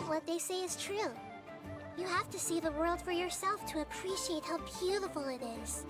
What they say is true. You have to see the world for yourself to appreciate how beautiful it is.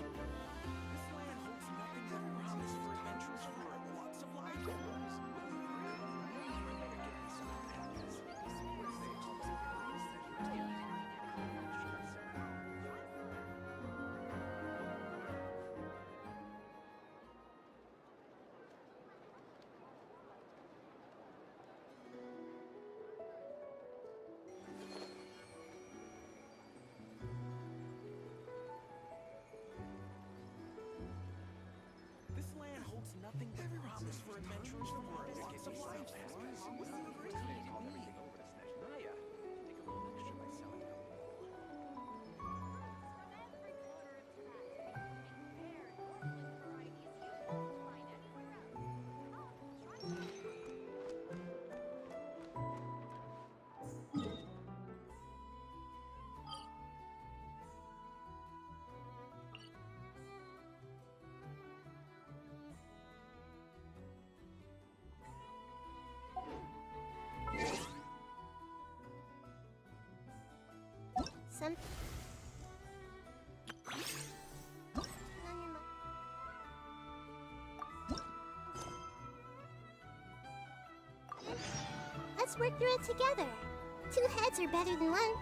This land holds nothing but promise for adventurers from walks of life. Some... Let's work through it together. Two heads are better than one.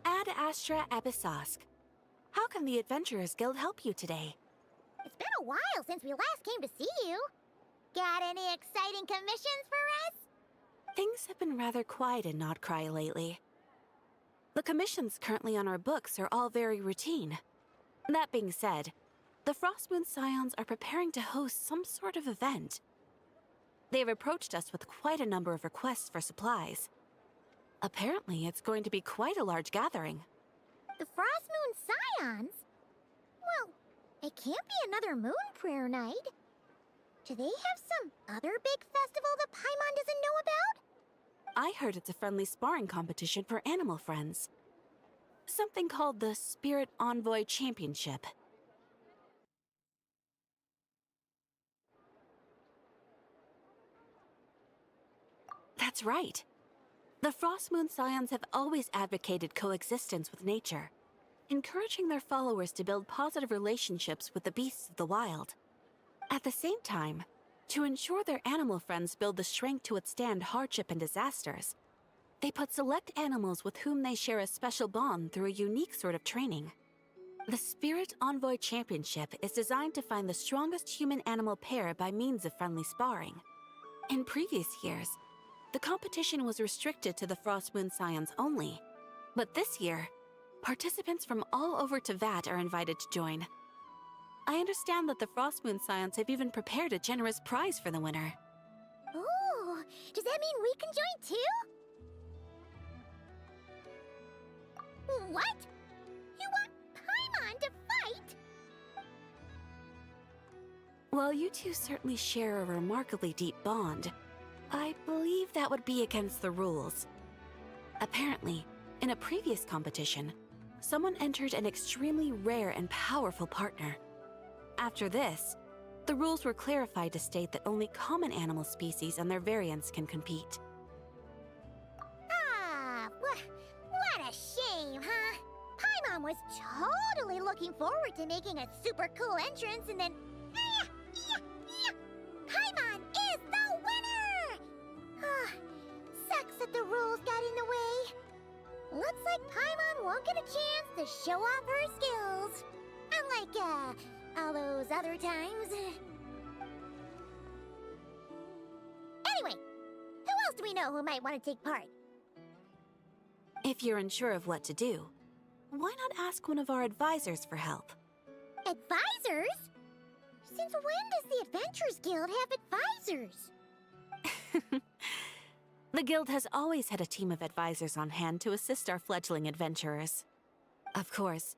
Ad Astra Abyssosk. How can the Adventurers Guild help you today? It's been a while since we last came to see you. Got any exciting commissions for us? Things have been rather quiet in Notcry lately. The commissions currently on our books are all very routine. That being said, the Frostmoon Scions are preparing to host some sort of event. They've approached us with quite a number of requests for supplies. Apparently, it's going to be quite a large gathering. The Frostmoon Scions? Well, it can't be another Moon Prayer Night. Do they have some other big festival that Paimon doesn't know about? I heard it's a friendly sparring competition for animal friends. Something called the Spirit Envoy Championship. That's right. The Frostmoon Scions have always advocated coexistence with nature, encouraging their followers to build positive relationships with the beasts of the wild. At the same time, to ensure their animal friends build the strength to withstand hardship and disasters, they put select animals with whom they share a special bond through a unique sort of training. The Spirit Envoy Championship is designed to find the strongest human-animal pair by means of friendly sparring. In previous years, the competition was restricted to the Frostmoon Scions only, but this year, participants from all over Teyvat are invited to join. I understand that the Frostmoon Scions have even prepared a generous prize for the winner. Ooh, does that mean we can join too? What? You want Paimon to fight? While you two certainly share a remarkably deep bond, I believe that would be against the rules. Apparently, in a previous competition, someone entered an extremely rare and powerful partner. After this, the rules were clarified to state that only common animal species and their variants can compete. Ah, what a shame, huh? Paimon was totally looking forward to making a super cool entrance and then... Paimon is the winner! Sucks that the rules got in the way. Looks like Paimon won't get a chance to show off her skills. Unlike, all those other times. Anyway, who else do we know who might want to take part? If you're unsure of what to do, why not ask one of our advisors for help? Advisors? Since when does the Adventurers Guild have advisors? The Guild has always had a team of advisors on hand to assist our fledgling adventurers. Of course,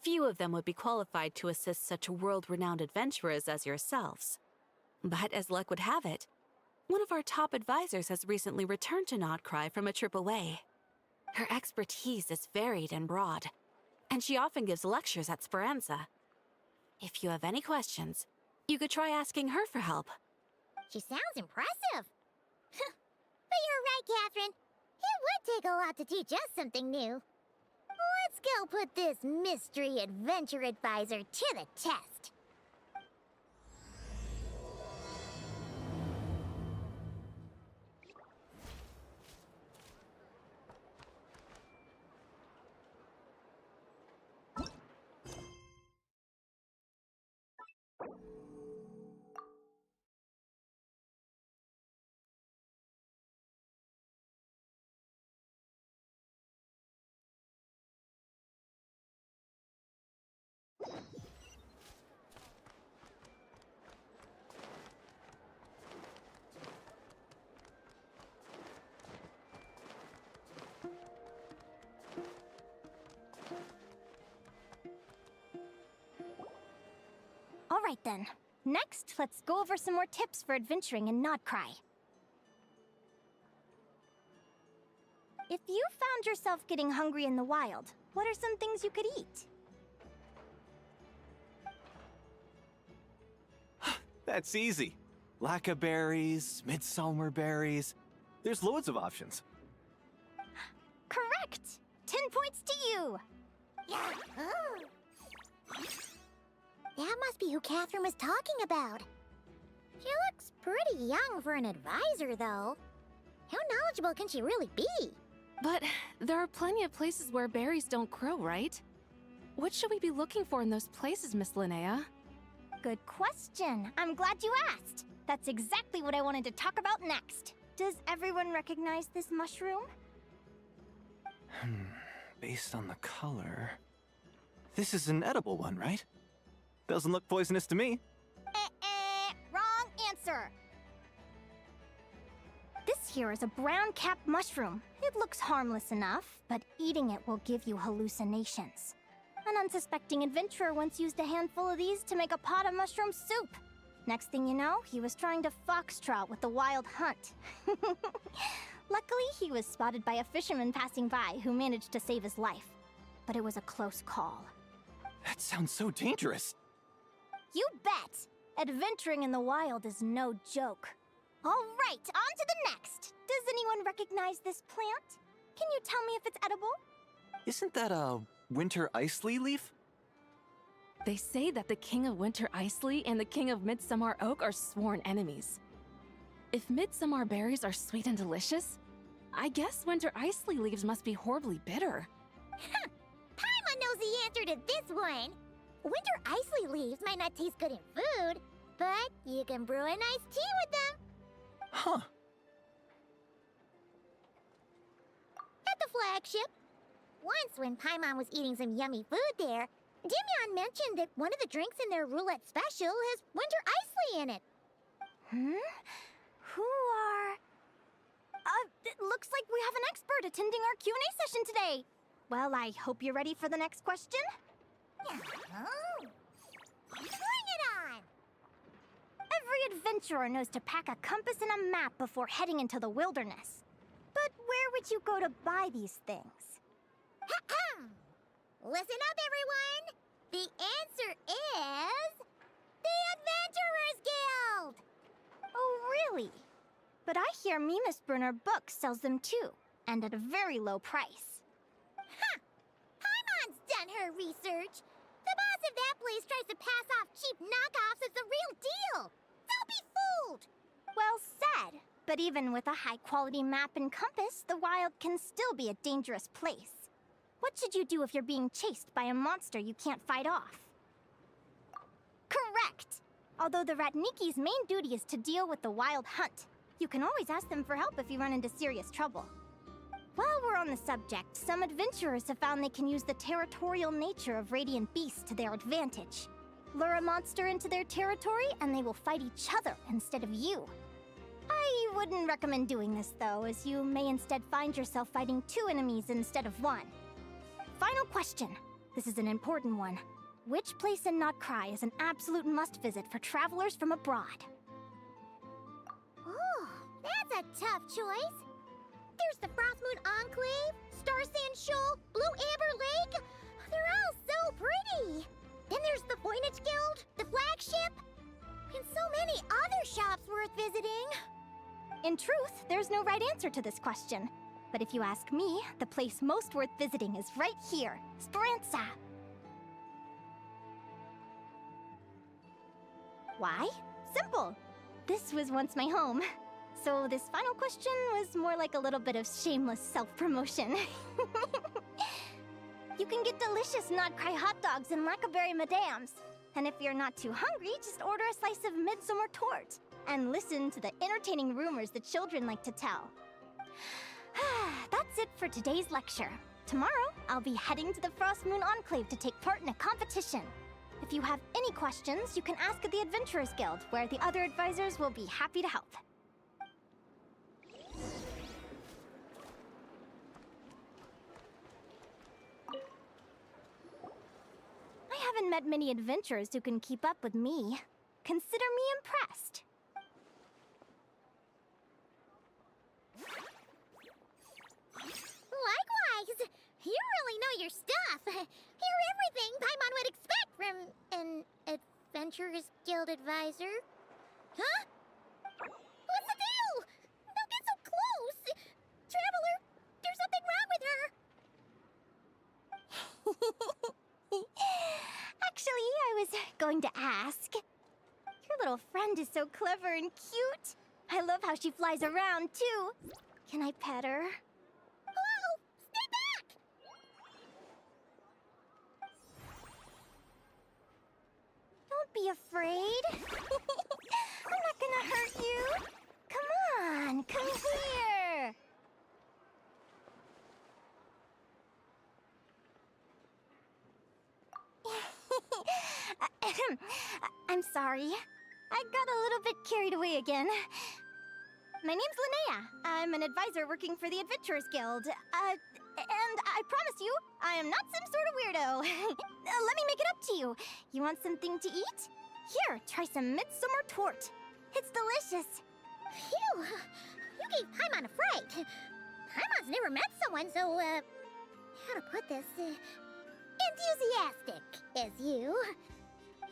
Few of them would be qualified to assist such world-renowned adventurers as yourselves. But as luck would have it, one of our top advisors has recently returned to Notcry from a trip away. Her expertise is varied and broad, and she often gives lectures at Speranza. If you have any questions, you could try asking her for help. She sounds impressive. But you're right, Catherine. It would take a lot to teach us something new. Let's go put this mystery adventure advisor to the test. All right then. Next, let's go over some more tips for adventuring in Notcry. If you found yourself getting hungry in the wild, what are some things you could eat? That's easy. Lacca berries, midsummer berries. There's loads of options. Correct! 10 points to you! Yeah. Oh. That must be who Catherine was talking about. She looks pretty young for an advisor, though. How knowledgeable can she really be? But there are plenty of places where berries don't grow, right? What should we be looking for in those places, Miss Linnea? Good question. I'm glad you asked. That's exactly what I wanted to talk about next. Does everyone recognize this mushroom? Based on the color... This is an edible one, right? Doesn't look poisonous to me. Wrong answer. This here is a brown-capped mushroom. It looks harmless enough, but eating it will give you hallucinations. An unsuspecting adventurer once used a handful of these to make a pot of mushroom soup. Next thing you know, he was trying to foxtrot with the wild hunt. Luckily, he was spotted by a fisherman passing by who managed to save his life. But it was a close call. That sounds so dangerous. You bet! Adventuring in the wild is no joke. All right, on to the next. Does anyone recognize this plant? Can you tell me if it's edible? Isn't that a winter ice-lee leaf? They say that the King of Winter Isley and the King of Midsummer Oak are sworn enemies. If Midsummer berries are sweet and delicious, I guess Winter Isley leaves must be horribly bitter. Paimon knows the answer to this one. Winter icy leaves might not taste good in food, but you can brew a nice tea with them. Huh. At the flagship. Once when Paimon was eating some yummy food there, Dimyon mentioned that one of the drinks in their roulette special has winter icy in it. Who are... it looks like we have an expert attending our Q&A session today. Well, I hope you're ready for the next question. Oh. Bring it on! Every adventurer knows to pack a compass and a map before heading into the wilderness. But where would you go to buy these things? Listen up, everyone! The answer is... the Adventurers Guild! Oh, really? But I hear Mimas Brunner Books sells them too, and at a very low price. Paimon's done her research. The boss of that place tries to pass off cheap knockoffs as the real deal. Don't be fooled! Well said. But even with a high-quality map and compass, the wild can still be a dangerous place. What should you do if you're being chased by a monster you can't fight off? Correct! Although the Ratniki's main duty is to deal with the wild hunt, you can always ask them for help if you run into serious trouble. While we're on the subject, some adventurers have found they can use the territorial nature of radiant beasts to their advantage. Lure a monster into their territory, and they will fight each other instead of you. I wouldn't recommend doing this, though, as you may instead find yourself fighting two enemies instead of one. Final question. This is an important one. Which place in Notcry is an absolute must-visit for travelers from abroad? Oh, that's a tough choice. There's the Frostmoon Enclave, Star Sand Shoal, Blue Amber Lake. They're all so pretty. Then there's the Voynich Guild, the flagship, and so many other shops worth visiting. In truth, there's no right answer to this question. But if you ask me, the place most worth visiting is right here, Speranza. Why? Simple. This was once my home. So this final question was more like a little bit of shameless self-promotion. You can get delicious Notcry hot dogs and Lackberry Madams. And if you're not too hungry, just order a slice of midsummer tort. And listen to the entertaining rumors the children like to tell. That's it for today's lecture. Tomorrow, I'll be heading to the Frostmoon Enclave to take part in a competition. If you have any questions, you can ask at the Adventurers Guild, where the other advisors will be happy to help. I haven't met many adventurers who can keep up with me. Consider me impressed. Likewise! You really know your stuff. You're everything Paimon would expect from an Adventurers Guild advisor. Huh? What's the deal? Don't get so close! Traveler, there's something wrong with her! Actually, I was going to ask. Your little friend is so clever and cute. I love how she flies around, too. Can I pet her? Whoa! Stay back! Don't be afraid. I'm not gonna hurt you. Come on, come here. I'm sorry. I got a little bit carried away again. My name's Linnea. I'm an advisor working for the Adventurers Guild. And I promise you, I am not some sort of weirdo. Let me make it up to you. You want something to eat? Here, try some midsummer tort. It's delicious. Phew! You gave Paimon a fright. Paimon's never met someone so, how to put this, enthusiastic as you.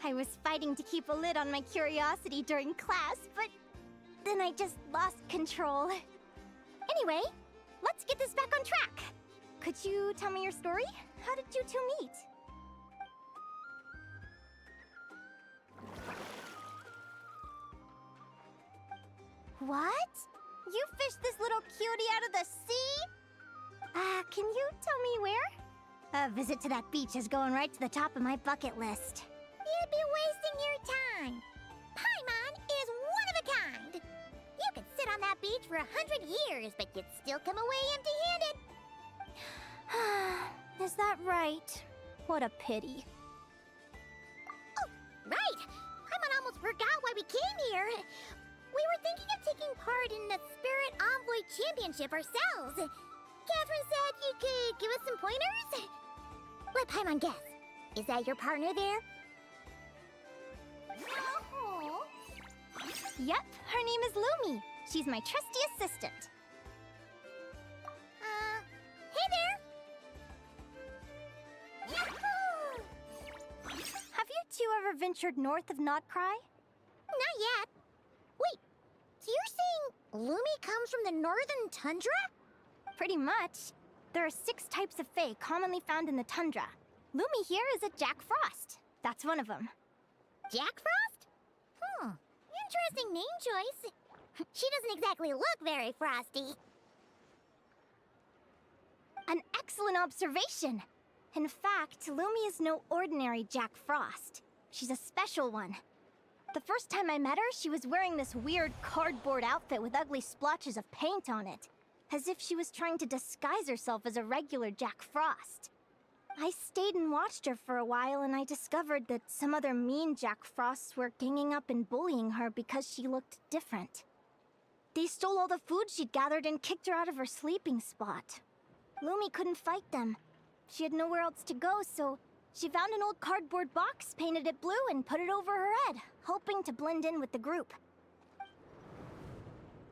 I was fighting to keep a lid on my curiosity during class, but then I just lost control. Anyway, let's get this back on track. Could you tell me your story? How did you two meet? What? You fished this little cutie out of the sea? Can you tell me where? A visit to that beach is going right to the top of my bucket list. You'd be wasting your time. Paimon is one of a kind. You could sit on that beach for 100 years, but you'd still come away empty-handed. Is that right? What a pity. Oh, right. Paimon almost forgot why we came here. We were thinking of taking part in the Spirit Envoy Championship ourselves. Catherine said you could give us some pointers. Let Paimon guess. Is that your partner there? Oh. Yep, her name is Lumi. She's my trusty assistant. Hey there! Yahoo! Have you two ever ventured north of Notcry? Not yet. Wait, so you're saying Lumi comes from the northern tundra? Pretty much. There are 6 types of Fae commonly found in the tundra. Lumi here is a Jack Frost. That's one of them. Jack Frost? Interesting name choice. She doesn't exactly look very frosty. An excellent observation. In fact, Lumi is no ordinary Jack Frost. She's a special one. The first time I met her, she was wearing this weird cardboard outfit with ugly splotches of paint on it, as if she was trying to disguise herself as a regular Jack Frost. I stayed and watched her for a while, and I discovered that some other mean Jack Frosts were ganging up and bullying her because she looked different. They stole all the food she'd gathered and kicked her out of her sleeping spot. Lumi couldn't fight them. She had nowhere else to go, so She found an old cardboard box, painted it blue, and put it over her head, hoping to blend in with the group.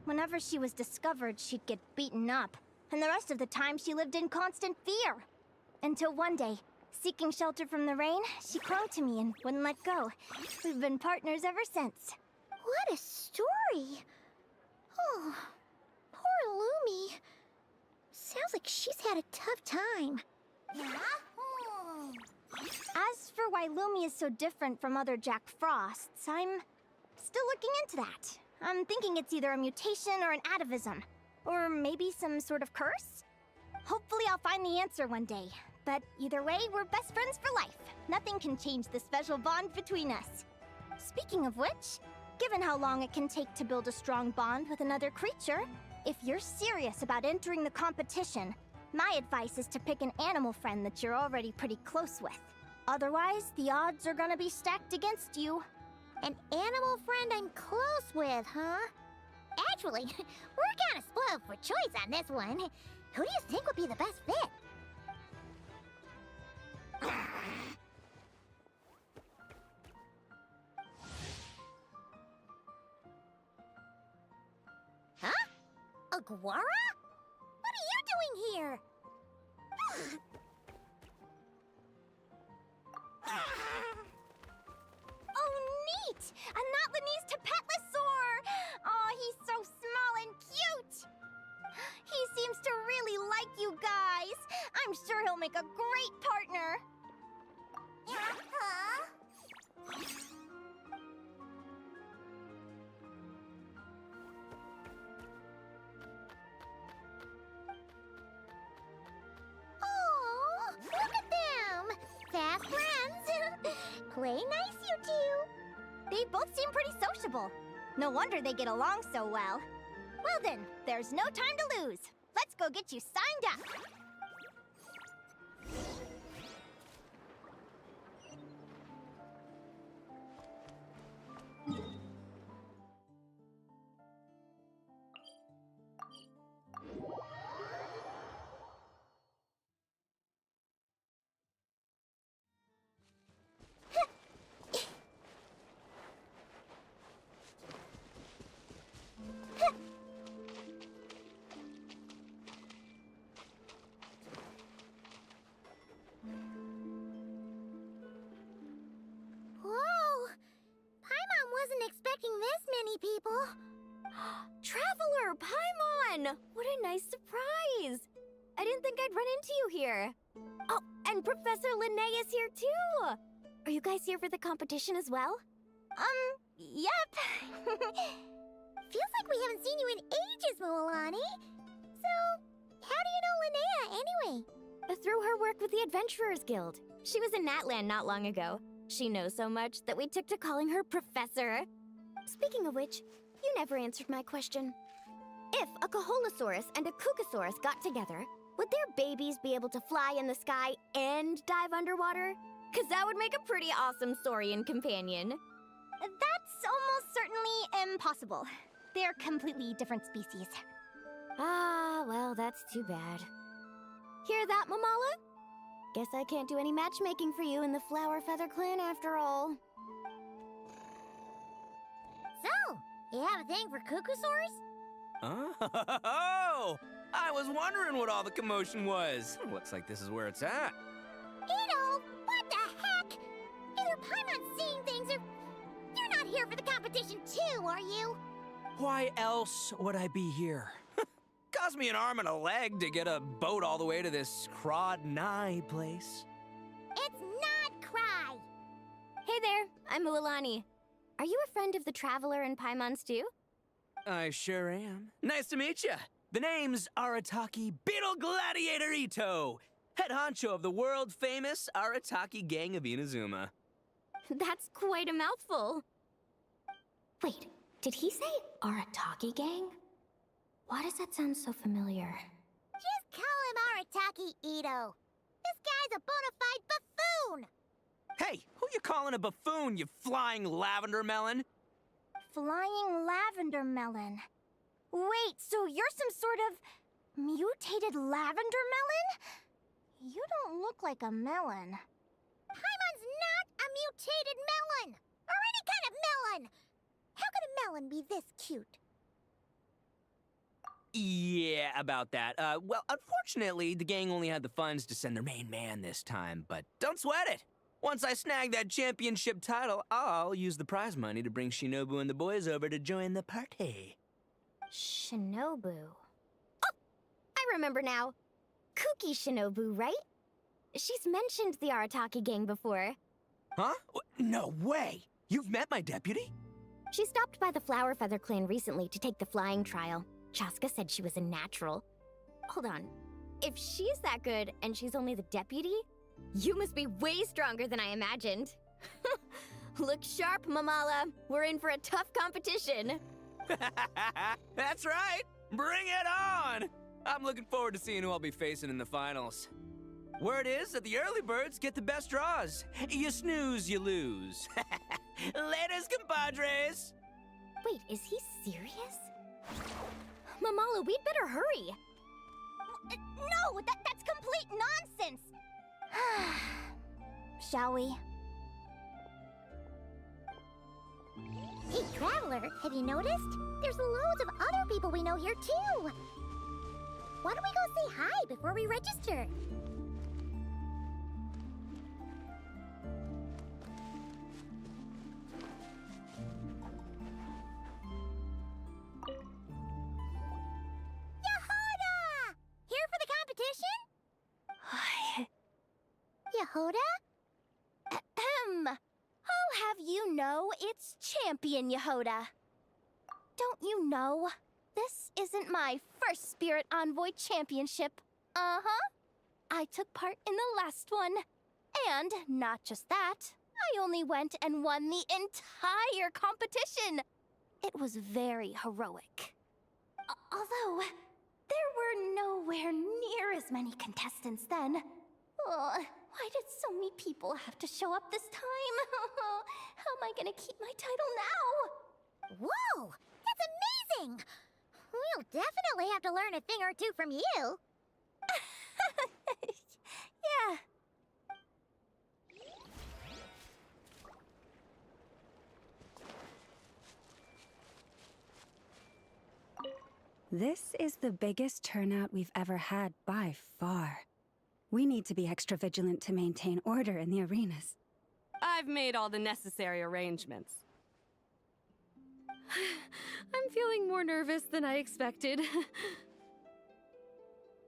Whenever she was discovered, she'd get beaten up, and the rest of the time she lived in constant fear. Until one day, seeking shelter from the rain, she clung to me and wouldn't let go. We've been partners ever since. What a story! Oh, poor Lumi. Sounds like she's had a tough time. As for why Lumi is so different from other Jack Frosts, I'm still looking into that. I'm thinking it's either a mutation or an atavism. Or maybe some sort of curse? Hopefully I'll find the answer one day. But either way, we're best friends for life. Nothing can change the special bond between us. Speaking of which, given how long it can take to build a strong bond with another creature, if you're serious about entering the competition, my advice is to pick an animal friend that you're already pretty close with. Otherwise, the odds are gonna be stacked against you. An animal friend I'm close with, huh? Actually, we're kind of spoiled for choice on this one. Who do you think would be the best fit? Huh? Aguara? What are you doing here? Oh, neat! A Notlanese Tapetlosaur! Oh, he's so small and cute! He seems to really like you guys. I'm sure he'll make a great partner. Oh, look at them! Fast friends! Play nice, you two! They both seem pretty sociable. No wonder they get along so well. Well then, there's no time to lose. Let's go get you signed up. Whoa! Paimon wasn't expecting this many people. Traveler, Paimon! What a nice surprise! I didn't think I'd run into you here. Oh, and Professor Linnae is here too! Are you guys here for the competition as well? Yep. Feels like we haven't seen you in ages, Moalani. So, how do you know Linnea anyway? Through her work with the Adventurers Guild. She was in Natland not long ago. She knows so much that we took to calling her Professor. Speaking of which, you never answered my question. If a Kaholosaurus and a Kukasaurus got together, would their babies be able to fly in the sky and dive underwater? 'Cause that would make a pretty awesome saurian companion. That's almost certainly impossible. They're completely different species. Ah, well, that's too bad. Hear that, Mamala? Guess I can't do any matchmaking for you in the Flower Feather Clan after all. So, you have a thing for Kukusaurs? Oh, I was wondering what all the commotion was. Looks like this is where it's at. Ito, what the heck? Either Paimon's seeing things or you're not here for the competition too, are you? Why else would I be here? Cost me an arm and a leg to get a boat all the way to this Crawd Nye place. It's not Cry. Hey there, I'm Ualani. Are you a friend of the Traveler and Paimon Stew? I sure am. Nice to meet you. The name's Arataki Beetle Gladiator Ito, head honcho of the world-famous Arataki Gang of Inazuma. That's quite a mouthful. Wait, did he say Arataki Gang? Why does that sound so familiar? Just call him Arataki Ito. This guy's a bona fide buffoon. Hey, who you calling a buffoon, you flying lavender melon? Flying lavender melon. Wait, so you're some sort of mutated lavender melon? You don't look like a melon. anyone be this cute. Yeah, about that. Well, unfortunately, the gang only had the funds to send their main man this time, but don't sweat it. Once I snag that championship title, I'll use the prize money to bring Shinobu and the boys over to join the party. Shinobu. Oh! I remember now. Kuki Shinobu, right? She's mentioned the Arataki gang before. Huh? No way! You've met my deputy? She stopped by the Flower Feather clan recently to take the flying trial. Chaska said she was a natural. Hold on. If she's that good and she's only the deputy, you must be way stronger than I imagined. Look sharp, Mamala. We're in for a tough competition. That's right! Bring it on! I'm looking forward to seeing who I'll be facing in the finals. Word is that the early birds get the best draws. You snooze, you lose. Laters, compadres! Wait, is he serious? Mamala, we'd better hurry. No, that's complete nonsense! Shall we? Hey, Traveler, have you noticed? There's loads of other people we know here, too. Why don't we go say hi before we register? Yehoda! Here for the competition? Yehoda? Ahem. I'll have you know it's Champion Yehoda. Don't you know? This isn't my first Spirit Envoy Championship. Uh-huh. I took part in the last one. And not just that, I only went and won the entire competition. It was very heroic. Although, there were nowhere near as many contestants then. Why did so many people have to show up this time? How am I gonna keep my title now? Whoa! That's amazing! We'll definitely have to learn a thing or two from you. Yeah. This is the biggest turnout we've ever had by far. We need to be extra vigilant to maintain order in the arenas. I've made all the necessary arrangements. I'm feeling more nervous than I expected.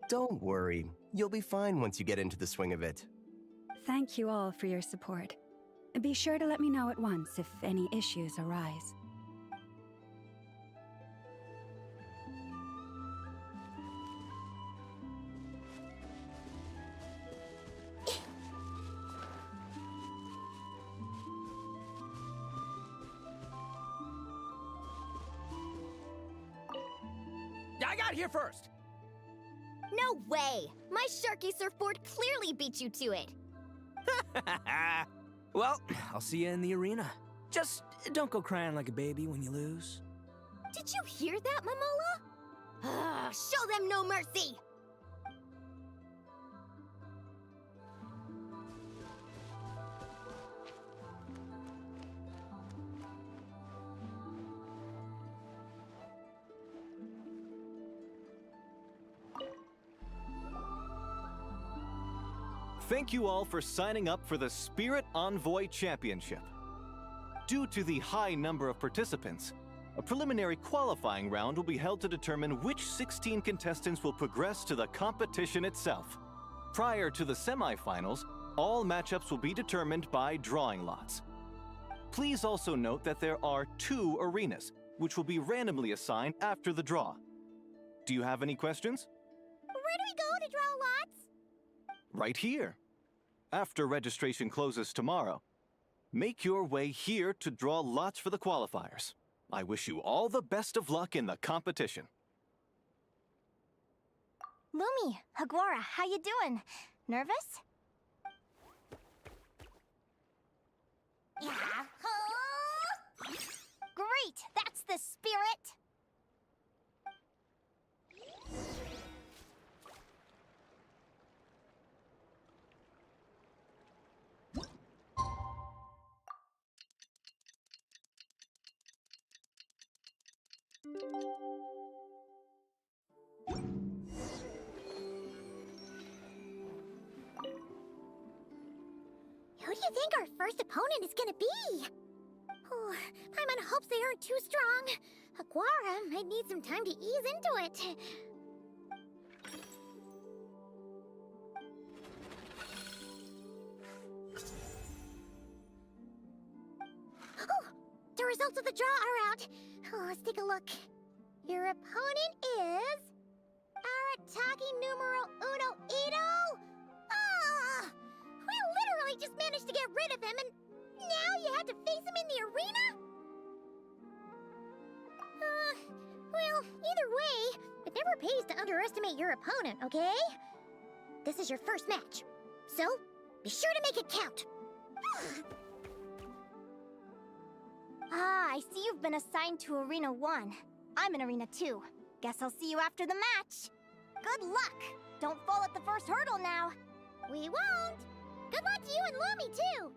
Don't worry. You'll be fine once you get into the swing of it. Thank you all for your support. Be sure to let me know at once if any issues arise. I got here first! No way! My Sharky surfboard clearly beat you to it. Well, I'll see you in the arena. Just don't go crying like a baby when you lose. Did you hear that, Mamola? Show them no mercy! Thank you all for signing up for the Spirit Envoy Championship. Due to the high number of participants, a preliminary qualifying round will be held to determine which 16 contestants will progress to the competition itself. Prior to the semifinals, all matchups will be determined by drawing lots. Please also note that there are 2 arenas, which will be randomly assigned after the draw. Do you have any questions? Where do we go to draw lots? Right here. After registration closes tomorrow, make your way here to draw lots for the qualifiers. I wish you all the best of luck in the competition. Lumi, Hagwara, how you doing? Nervous? Yahoo! Great! That's the spirit! do you think our first opponent is gonna be? Oh, Paimon hopes they aren't too strong. Aguara might need some time to ease into it. Oh, the results of the draw are out. Oh, let's take a look. Your opponent is... Arataki numero uno Ito? Ah! We literally just managed to get rid of him, and now you have to face him in the arena? Well, either way, it never pays to underestimate your opponent, okay? This is your first match, so be sure to make it count. Ah, I see you've been assigned to Arena 1. I'm in Arena 2. Guess I'll see you after the match. Good luck! Don't fall at the first hurdle now. We won't! Good luck to you and Lumi, too!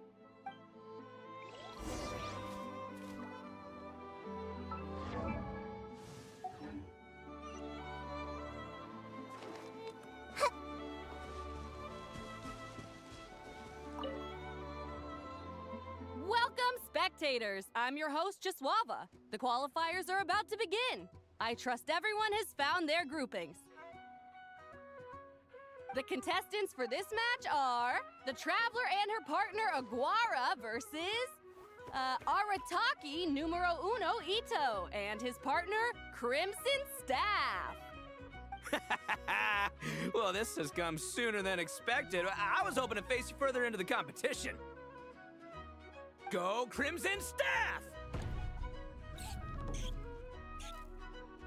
Welcome, spectators! I'm your host, Jaswava. The qualifiers are about to begin. I trust everyone has found their groupings. The contestants for this match are the Traveler and her partner Aguara versus Arataki numero uno Ito and his partner Crimson Staff. Well, this has come sooner than expected. I was hoping to face you further into the competition. Go, Crimson Staff!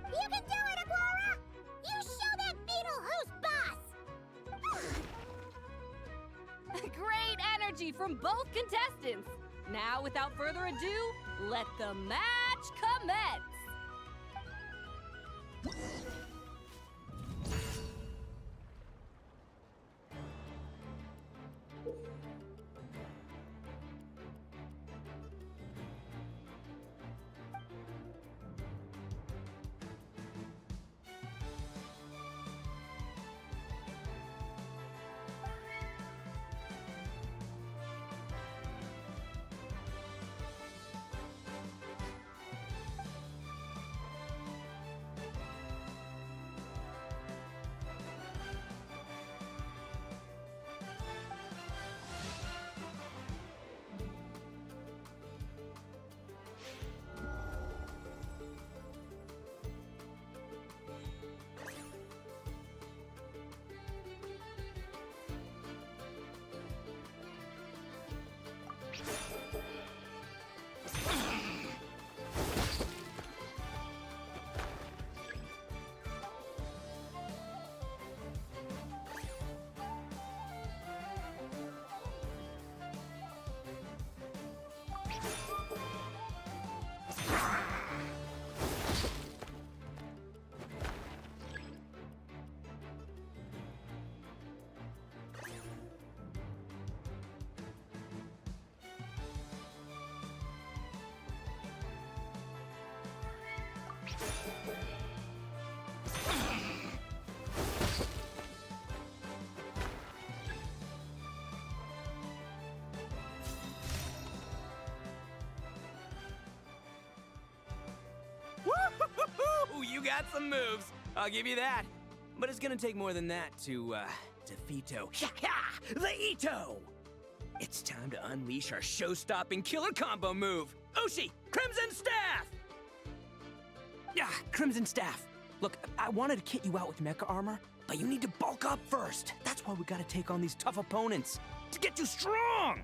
You can do it, Aguara! You show that beetle who's boss! Great energy from both contestants. Now, without further ado, let the match commence. Woo-hoo-hoo-hoo! You got some moves. I'll give you that. But it's gonna take more than that to, defeat the Ito! It's time to unleash our show-stopping killer combo move. Ushi, Crimson Staff! Crimson Staff. Look, I wanted to kit you out with mecha armor, but you need to bulk up first. That's why we gotta take on these tough opponents, to get you strong!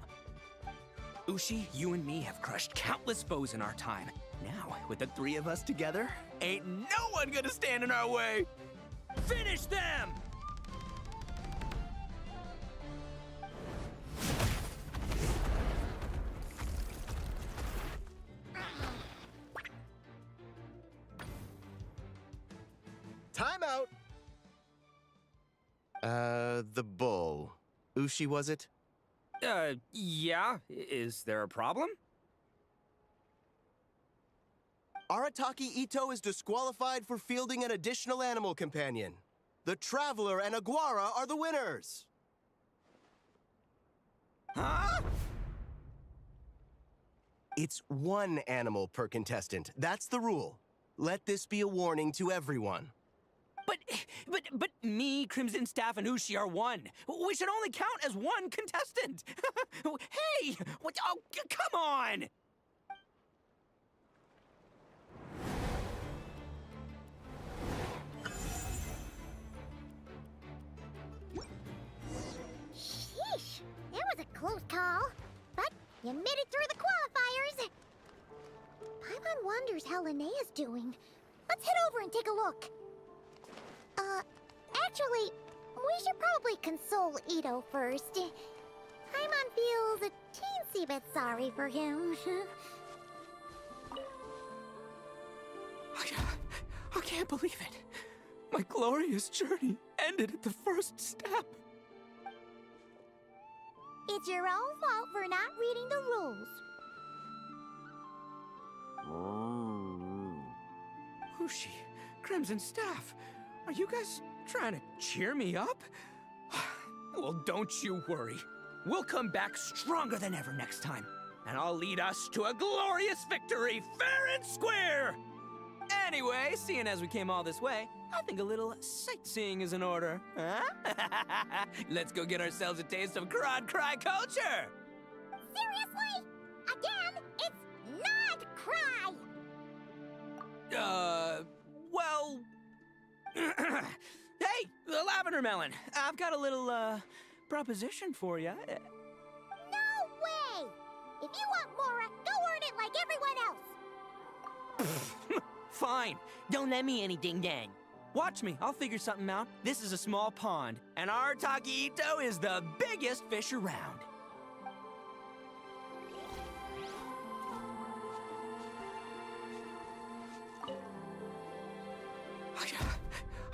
Ushi, you and me have crushed countless foes in our time. Now, with the three of us together, ain't no one gonna stand in our way! Finish them! Time out! The bull. Ushi, was it? Yeah. Is there a problem? Arataki Ito is disqualified for fielding an additional animal companion. The Traveler and Aguara are the winners! Huh? It's one animal per contestant. That's the rule. Let this be a warning to everyone. But me, Crimson Staff, and Ushi are one. We should only count as one contestant. Hey, what? Oh, come on! Sheesh, that was a close call. But you made it through the qualifiers. Paimon wonders how Linnea's doing. Let's head over and take a look. Actually, we should probably console Ito first. Paimon feels a teensy bit sorry for him. I can't believe it. My glorious journey ended at the first step. It's your own fault for not reading the rules. Ushi, Crimson Staff, are you guys trying to cheer me up? Well, don't you worry. We'll come back stronger than ever next time, and I'll lead us to a glorious victory, fair and square! Anyway, seeing as we came all this way, I think a little sightseeing is in order, huh? Let's go get ourselves a taste of Crod Cry culture! Seriously? Again, it's not cry! Well... Hey, the Lavender Melon, I've got a little, proposition for you. No way! If you want Mora, go earn it like everyone else! Fine, don't let me any ding-dang. Watch me, I'll figure something out. This is a small pond, and our Ito is the biggest fish around.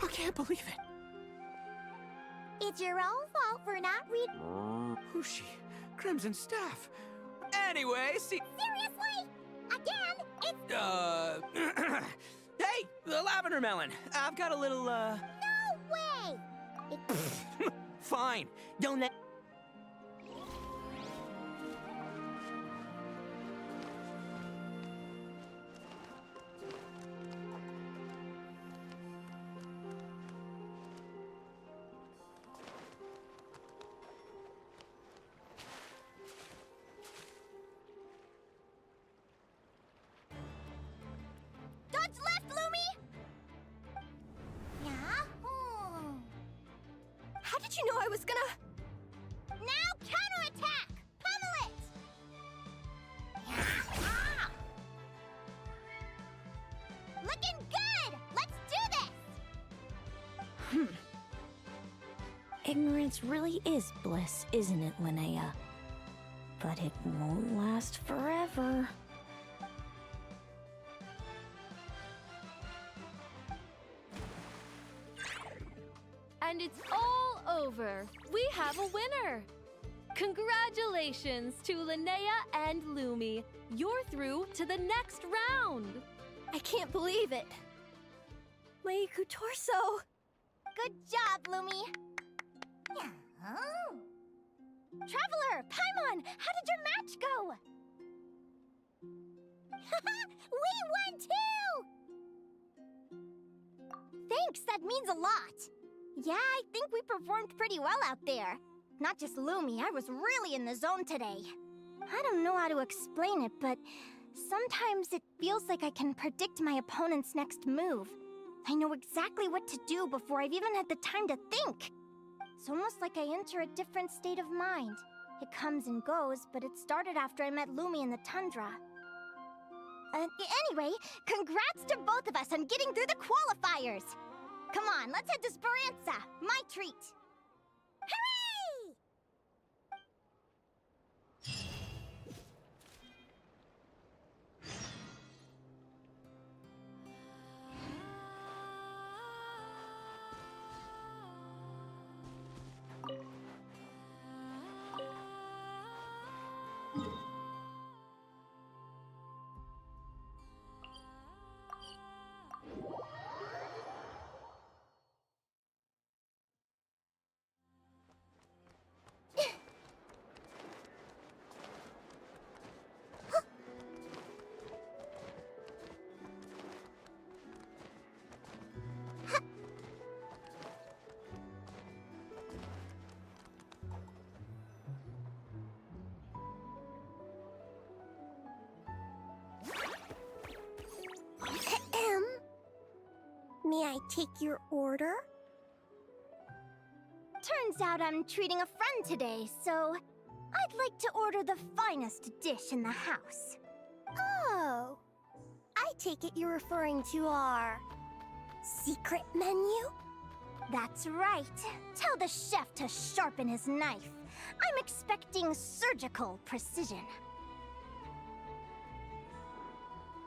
I can't believe it. It's your own fault for not reading. Ushi, Crimson Staff. Anyway, see... Seriously? Again, it's... Hey, the Lavender Melon, I've got a little, No way! Fine, don't let... Dodge left, Lumi! Yeah? How did you know I was gonna... Now counterattack! Pummel it! Ah! Looking good! Let's do this! Ignorance really is bliss, isn't it, Linnea? But it won't last forever. And it's all over. We have a winner. Congratulations to Linnea and Lumi. You're through to the next round. I can't believe it. Leiku Torso. Good job, Lumi! Oh. Traveler, Paimon, how did your match go? We won too! Thanks, that means a lot. Yeah, I think we performed pretty well out there. Not just Lumi, I was really in the zone today. I don't know how to explain it, but sometimes it feels like I can predict my opponent's next move. I know exactly what to do before I've even had the time to think. It's almost like I enter a different state of mind. It comes and goes, but it started after I met Lumi in the tundra. Anyway, congrats to both of us on getting through the qualifiers! Come on, let's head to Speranza, my treat! I take your order? Turns out I'm treating a friend today, so I'd like to order the finest dish in the house. Oh. I take it you're referring to our secret menu? That's right. Tell the chef to sharpen his knife. I'm expecting surgical precision.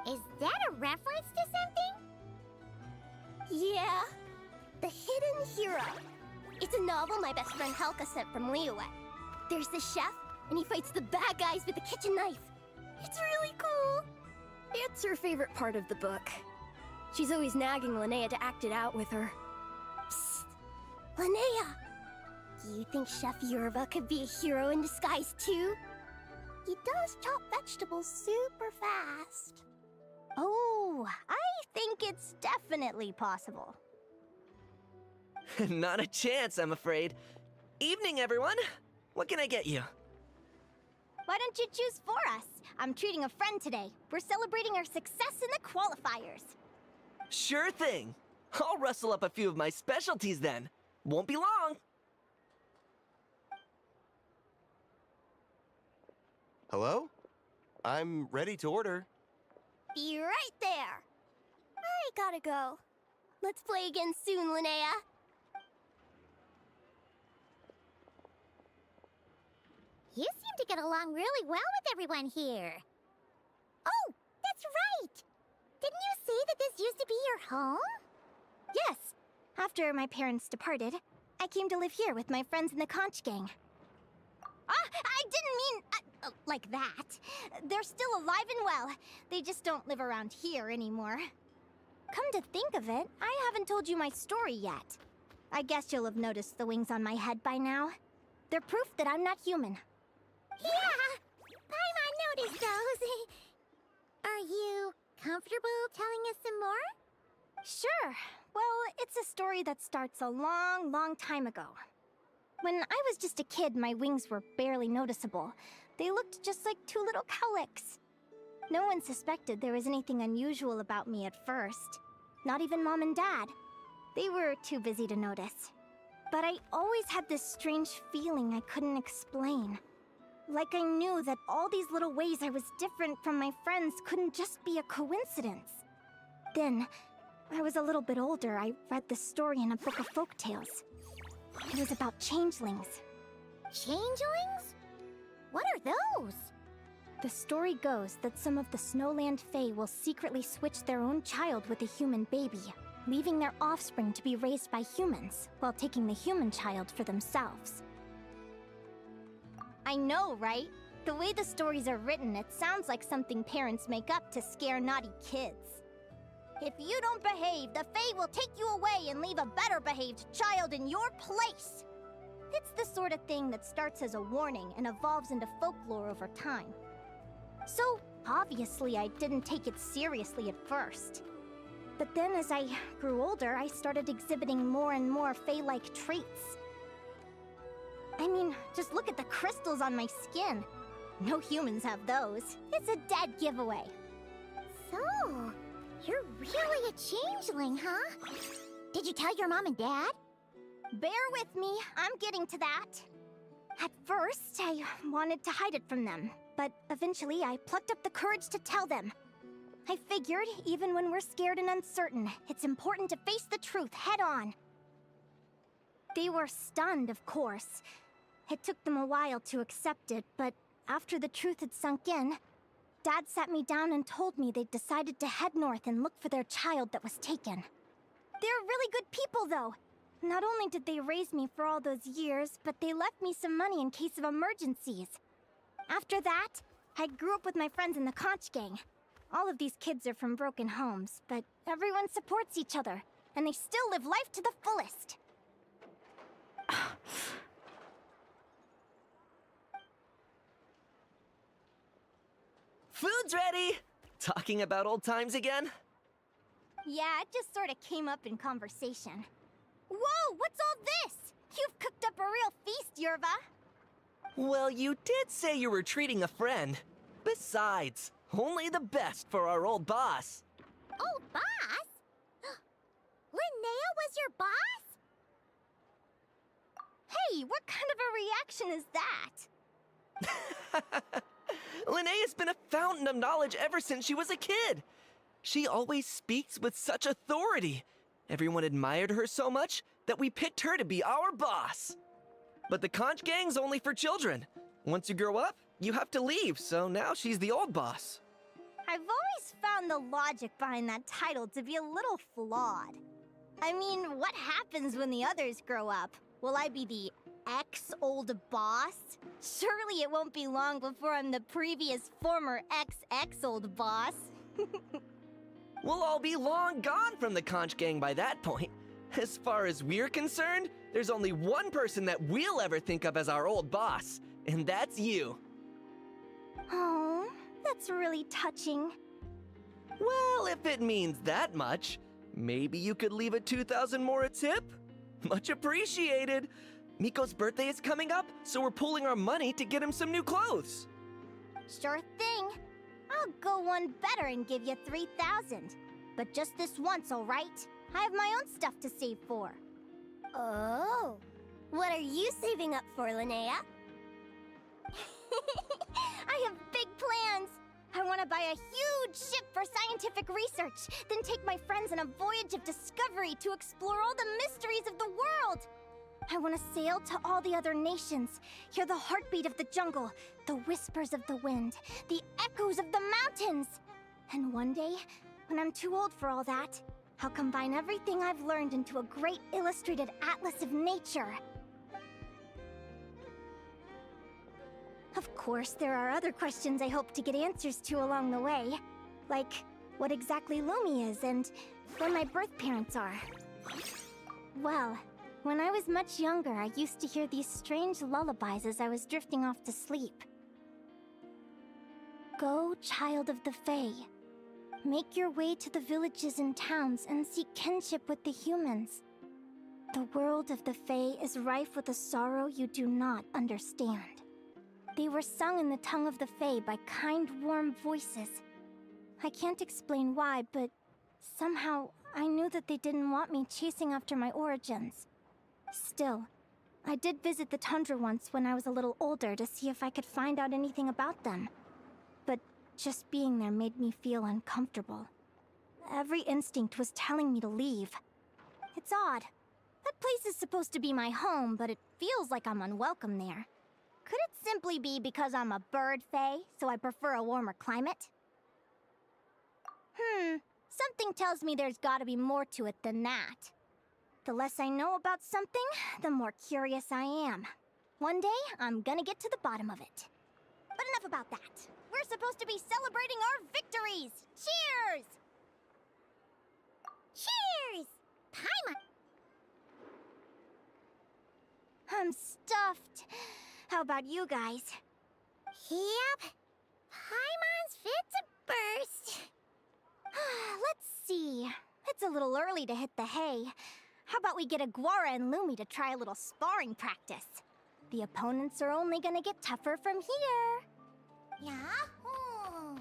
Is that a reference to something? Yeah. The Hidden Hero. It's a novel my best friend Helka sent from Liyue. There's the chef, and he fights the bad guys with a kitchen knife. It's really cool. It's her favorite part of the book. She's always nagging Linnea to act it out with her. Psst. Linnea! Do you think Chef Yerva could be a hero in disguise too? He does chop vegetables super fast. Oh, I think it's definitely possible. Not a chance, I'm afraid. Evening, everyone. What can I get you? Why don't you choose for us? I'm treating a friend today. We're celebrating our success in the qualifiers. Sure thing. I'll rustle up a few of my specialties then. Won't be long. Hello? I'm ready to order. Be right there. I gotta go. Let's play again soon, Linnea. You seem to get along really well with everyone here. Oh, that's right! Didn't you say that this used to be your home? Yes. After my parents departed, I came to live here with my friends in the conch gang. I didn't mean like that. They're still alive and well. They just don't live around here anymore. Come to think of it, I haven't told you my story yet. I guess you'll have noticed the wings on my head by now. They're proof that I'm not human. Yeah! Paimon noticed those. Are you comfortable telling us some more? Sure. Well, it's a story that starts a long, long time ago. When I was just a kid, my wings were barely noticeable. They looked just like two little cowlicks. No one suspected there was anything unusual about me at first. Not even Mom and Dad. They were too busy to notice. But I always had this strange feeling I couldn't explain. Like I knew that all these little ways I was different from my friends couldn't just be a coincidence. Then, I was a little bit older, I read this story in a book of folktales. It was about changelings. Changelings? What are those? The story goes that some of the Snowland Fae will secretly switch their own child with a human baby, leaving their offspring to be raised by humans, while taking the human child for themselves. I know, right? The way the stories are written, it sounds like something parents make up to scare naughty kids. If you don't behave, the Fae will take you away and leave a better-behaved child in your place. It's the sort of thing that starts as a warning and evolves into folklore over time. So, obviously, I didn't take it seriously at first. But then as I grew older, I started exhibiting more and more Fae-like traits. I mean, just look at the crystals on my skin. No humans have those. It's a dead giveaway. So, you're really a changeling, huh? Did you tell your mom and dad? Bear with me, I'm getting to that. At first, I wanted to hide it from them, but eventually I plucked up the courage to tell them. I figured, even when we're scared and uncertain, it's important to face the truth head on. They were stunned, of course. It took them a while to accept it, but after the truth had sunk in, Dad sat me down and told me they'd decided to head north and look for their child that was taken. They're really good people, though. Not only did they raise me for all those years, but they left me some money in case of emergencies. After that, I grew up with my friends in the conch gang. All of these kids are from broken homes, but everyone supports each other, and they still live life to the fullest. Food's ready! Talking about old times again? Yeah, it just sort of came up in conversation. Whoa, what's all this? You've cooked up a real feast, Yerva. Well, you did say you were treating a friend. Besides, only the best for our old boss. Old boss? Linnea was your boss? Hey, what kind of a reaction is that? Linnea's been a fountain of knowledge ever since she was a kid. She always speaks with such authority. Everyone admired her so much that we picked her to be our boss. But the conch gang's only for children. Once you grow up, you have to leave, so now she's the old boss. I've always found the logic behind that title to be a little flawed. I mean, what happens when the others grow up? Will I be the ex-old boss? Surely it won't be long before I'm the previous former ex-old boss. We'll all be long gone from the conch gang by that point. As far as we're concerned, there's only one person that we'll ever think of as our old boss, and that's you. Oh, that's really touching. Well, if it means that much, maybe you could leave a 2,000 more a tip? Much appreciated. Miko's birthday is coming up, so we're pooling our money to get him some new clothes. Sure thing. I'll go one better and give you 3,000. But just this once, all right? I have my own stuff to save for. Oh. What are you saving up for, Linnea? I have big plans. I want to buy a huge ship for scientific research, then take my friends on a voyage of discovery to explore all the mysteries of the world. I want to sail to all the other nations, hear the heartbeat of the jungle, the whispers of the wind, the echoes of the mountains. And one day, when I'm too old for all that, I'll combine everything I've learned into a great illustrated atlas of nature. Of course, there are other questions I hope to get answers to along the way. Like, what exactly Lumi is and where my birth parents are. Well, when I was much younger, I used to hear these strange lullabies as I was drifting off to sleep. Go, child of the Fae. Make your way to the villages and towns and seek kinship with the humans. The world of the Fae is rife with a sorrow you do not understand. They were sung in the tongue of the Fae by kind, warm voices. I can't explain why, but somehow I knew that they didn't want me chasing after my origins. Still, I did visit the tundra once when I was a little older to see if I could find out anything about them. But just being there made me feel uncomfortable. Every instinct was telling me to leave. It's odd. That place is supposed to be my home, but it feels like I'm unwelcome there. Could it simply be because I'm a bird fae, so I prefer a warmer climate? Something tells me there's gotta be more to it than that. The less I know about something, the more curious I am. One day, I'm gonna get to the bottom of it. But enough about that. We're supposed to be celebrating our victories! Cheers! Cheers! Paimon! I'm stuffed. How about you guys? Yep. Paimon's fit to burst. Let's see. It's a little early to hit the hay. How about we get Aguara and Lumi to try a little sparring practice? The opponents are only gonna get tougher from here. Yahoo!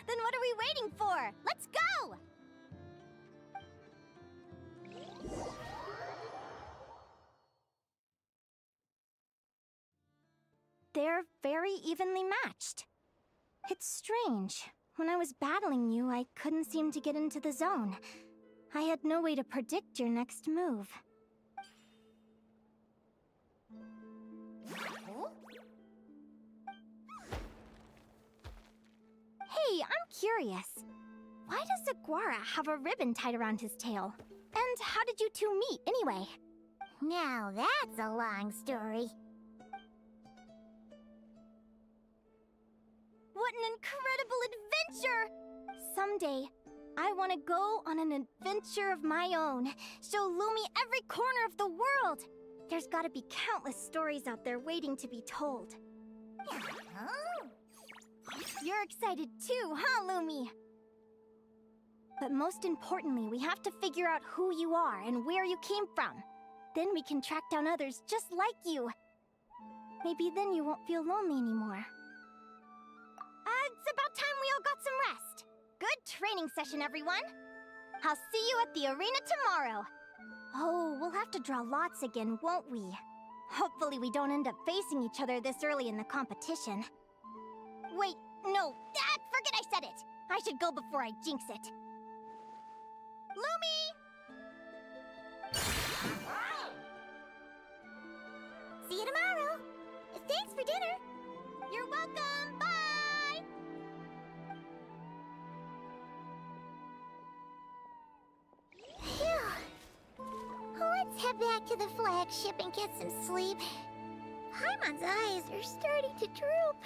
Then what are we waiting for? Let's go! They're very evenly matched. It's strange. When I was battling you, I couldn't seem to get into the zone. I had no way to predict your next move. Hey, I'm curious. Why does Aguara have a ribbon tied around his tail? And how did you two meet, anyway? Now that's a long story. What an incredible adventure! Someday, I want to go on an adventure of my own. Show Lumi every corner of the world. There's gotta be countless stories out there waiting to be told. You're excited too, huh, Lumi? But most importantly, we have to figure out who you are and where you came from. Then we can track down others just like you. Maybe then you won't feel lonely anymore. It's about time we all got some rest. Good training session, everyone. I'll see you at the arena tomorrow. Oh, we'll have to draw lots again, won't we? Hopefully we don't end up facing each other this early in the competition. Wait, no, forget I said it. I should go before I jinx it. Lumi! See you tomorrow. Thanks for dinner. You're welcome, bye! Phew. Let's head back to the flagship and get some sleep. Paimon's eyes are starting to droop.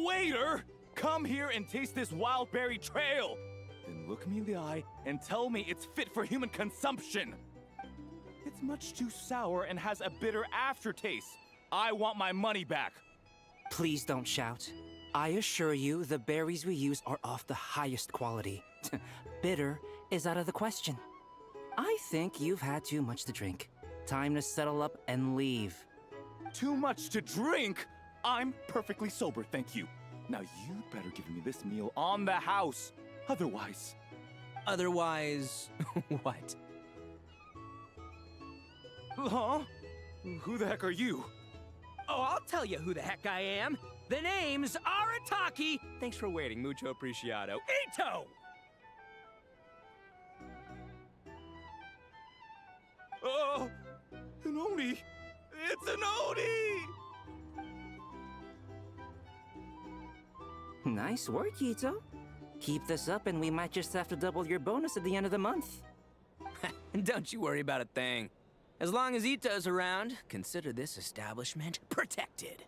Waiter! Come here and taste this wild berry trail! Then look me in the eye and tell me it's fit for human consumption! It's much too sour and has a bitter aftertaste. I want my money back! Please don't shout. I assure you, the berries we use are of the highest quality. Bitter is out of the question. I think you've had too much to drink. Time to settle up and leave. Too much to drink? I'm perfectly sober, thank you. Now you'd better give me this meal on the house. Otherwise... Otherwise, what? Huh? Who the heck are you? Oh, I'll tell you who the heck I am. The name's Arataki. Thanks for waiting, mucho apreciado. Ito! Oh, an Oni! It's an Oni! Nice work, Ito. Keep this up and we might just have to double your bonus at the end of the month. Don't you worry about a thing. As long as Ito's around, consider this establishment protected.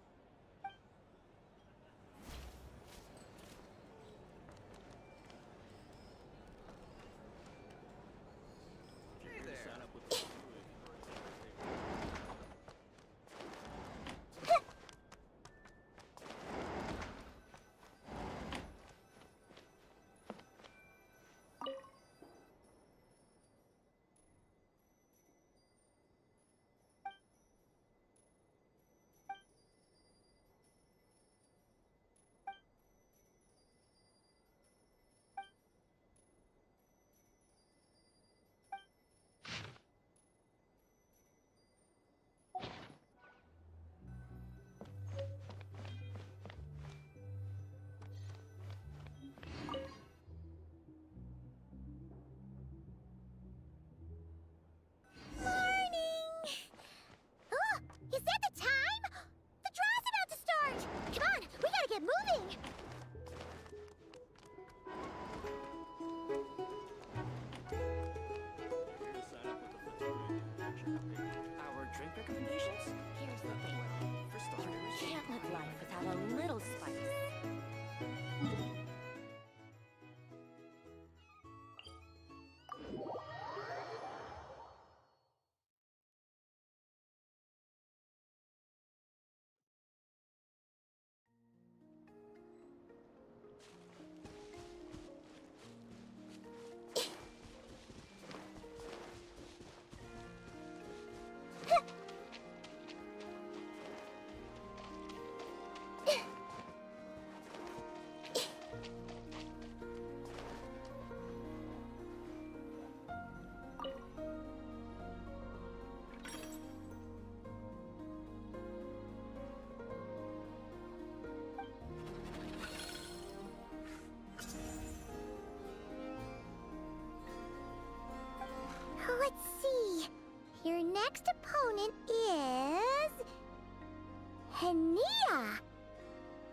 Hania!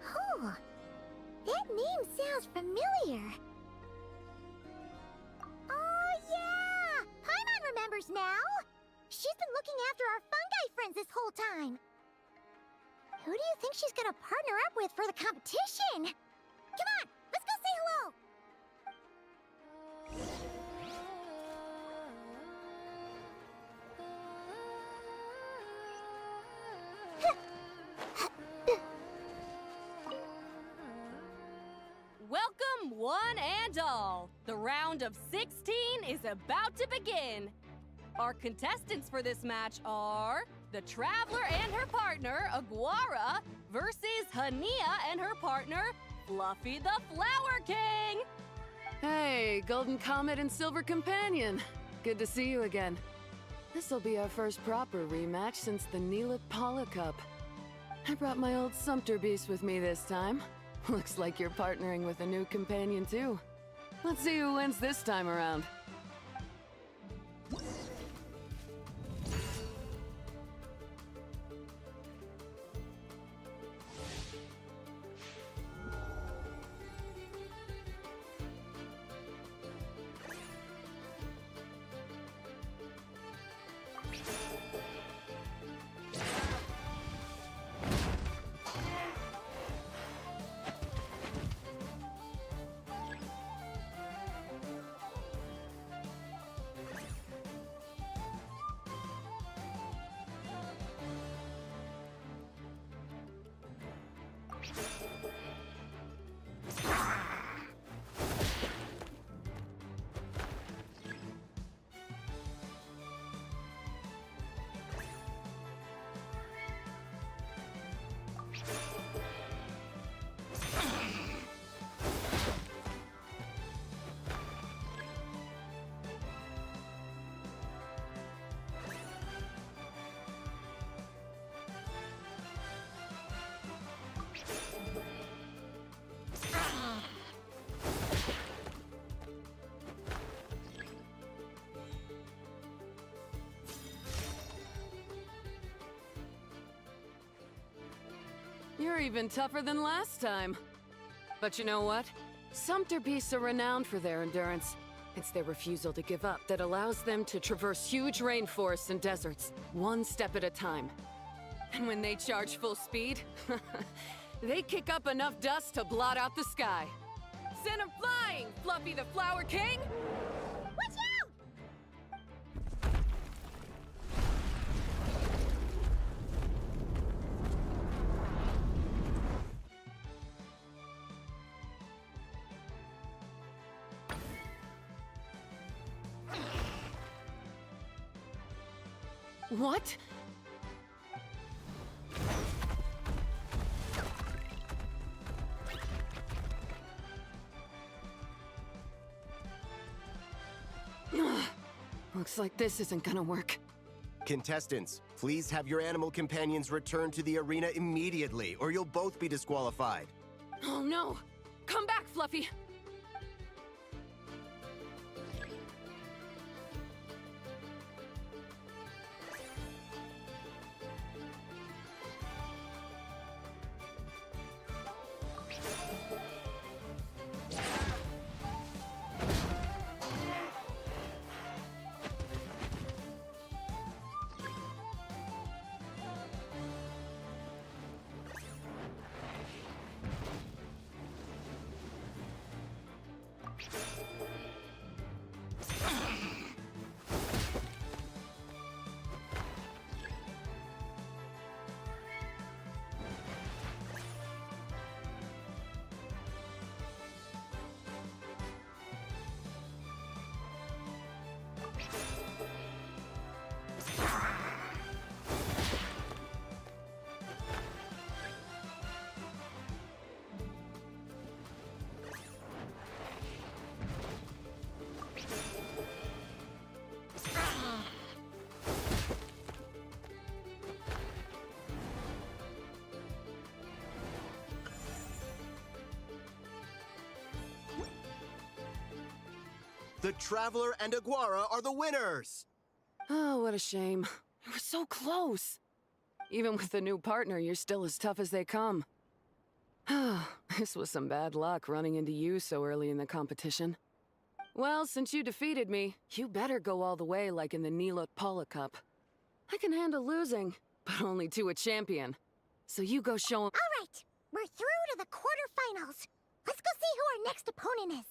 Oh, that name sounds familiar. Oh, yeah! Paimon remembers now! She's been looking after our fungi friends this whole time. Who do you think she's gonna partner up with for the competition? Come on, let's go say hello! Welcome, one and all. The round of 16 is about to begin. Our contestants for this match are the Traveler and her partner, Aguara, versus Hania and her partner, Fluffy the Flower King. Hey, Golden Comet and Silver Companion. Good to see you again. This'll be our first proper rematch since the Neela Paula Cup. I brought my old Sumpter Beast with me this time. Looks like you're partnering with a new companion too. Let's see who wins this time around. You're even tougher than last time. But you know what? Sumpter beasts are renowned for their endurance. It's their refusal to give up that allows them to traverse huge rainforests and deserts, one step at a time. And when they charge full speed, they kick up enough dust to blot out the sky. Send 'em flying, Fluffy the Flower King! Watch out! What? Looks like this isn't gonna work. Contestants, please have your animal companions return to the arena immediately, or you'll both be disqualified. Oh no! Come back, Fluffy! The Traveler and Aguara are the winners! Oh, what a shame. We were so close. Even with a new partner, you're still as tough as they come. This was some bad luck running into you so early in the competition. Well, since you defeated me, you better go all the way like in the Nilot Paula Cup. I can handle losing, but only to a champion. So you go show 'em. All right, we're through to the quarterfinals. Let's go see who our next opponent is.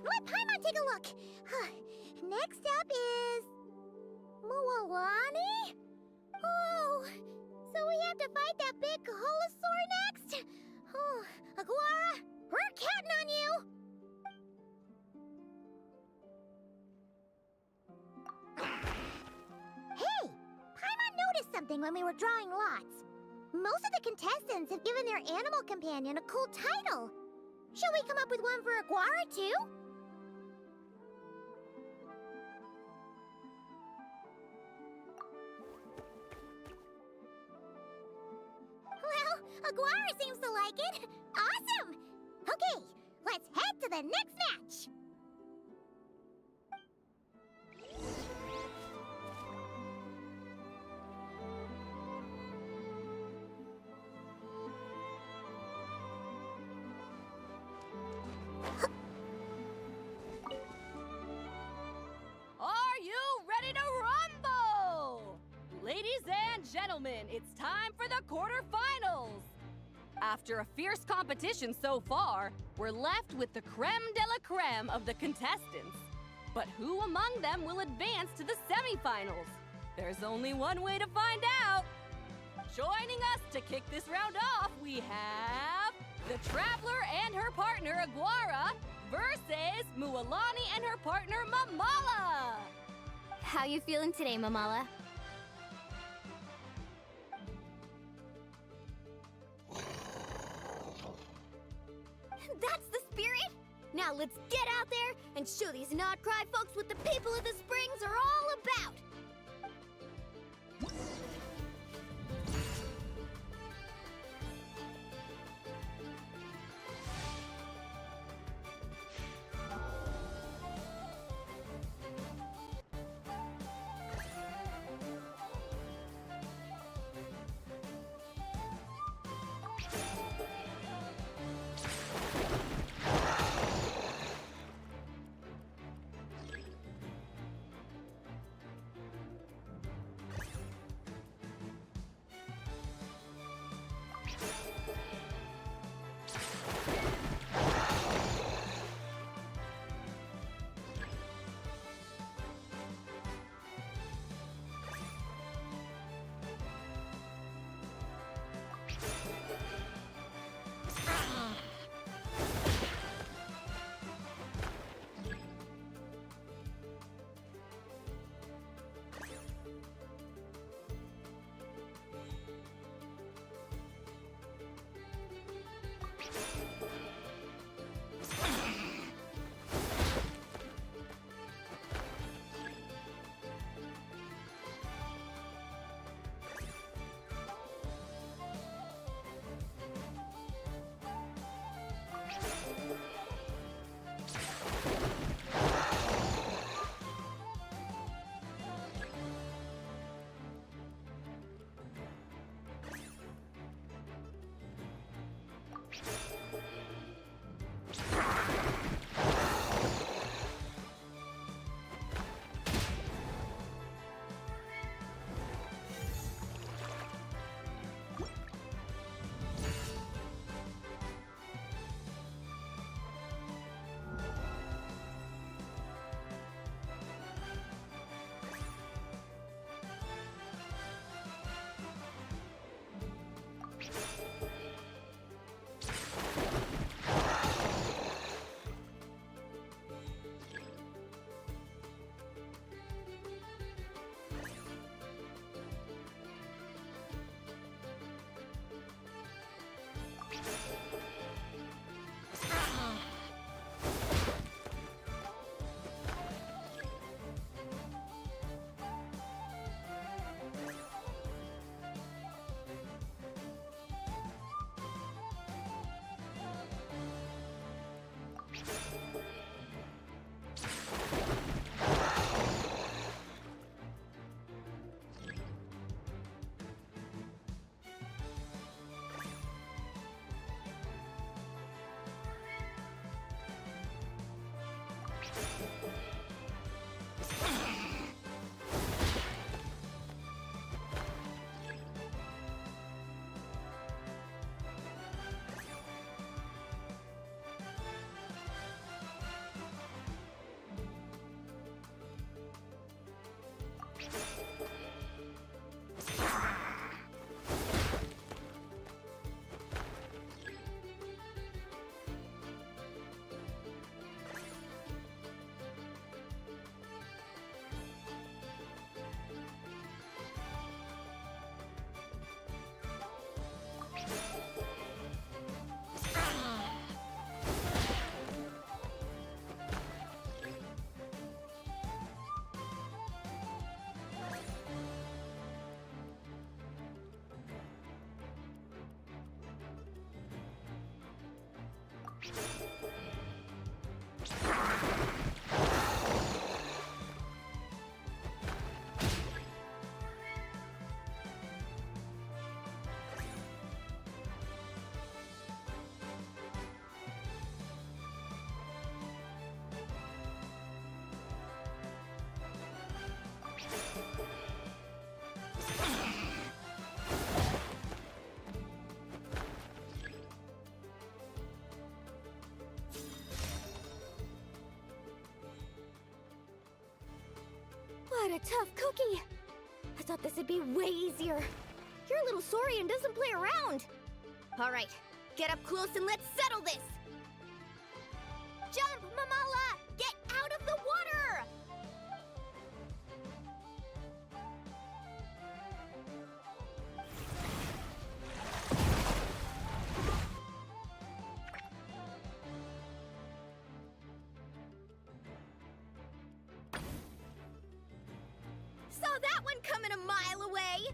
Let Paimon take a look. Next up is... Mualani? Oh, so we have to fight that big Holosaur next? Oh, Aguara, we're counting on you! Hey, Paimon noticed something when we were drawing lots. Most of the contestants have given their animal companion a cool title. Shall we come up with one for Aguara, too? Well, Aguara seems to like it. Awesome! Okay, let's head to the next match. Are you ready to rumble? Ladies and gentlemen, it's time for the quarterfinals. After a fierce competition so far, we're left with the creme de la creme of the contestants. But who among them will advance to the semifinals? There's only one way to find out. Joining us to kick this round off, we have the Traveler and her partner Aguara versus Mualani and her partner Mamala. How you feeling today, Mamala? That's the spirit! Now let's get out there and show these not-cry folks what the people of the Springs are all about! What a tough cookie! I thought this would be way easier. Your little Saurian doesn't play around. All right, get up close and let's settle this. Jump, Mamala! Get out of the water! Saw that one coming a mile away!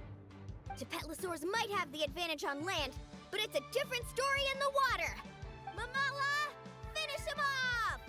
Tepetlosaurs might have the advantage on land, but it's a different story in the water! Mamala, finish him off!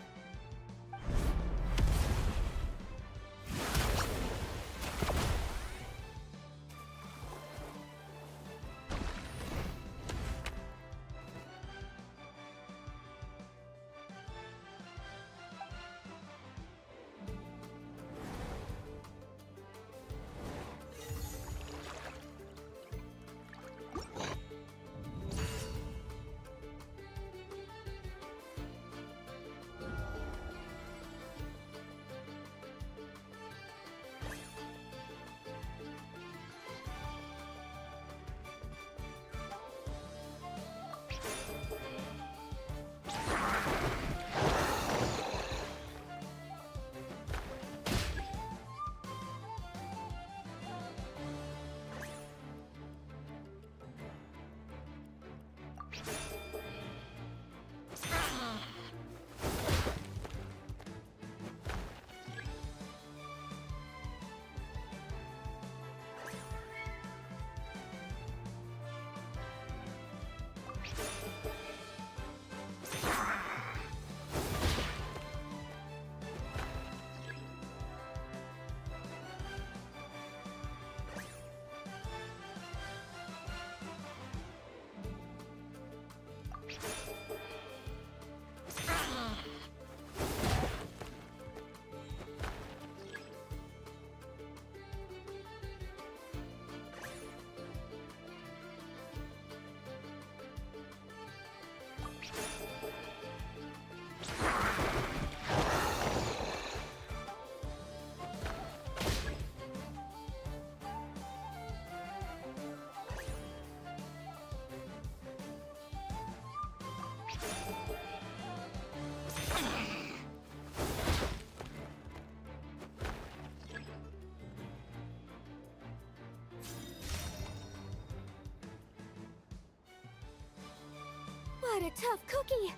What a tough cookie!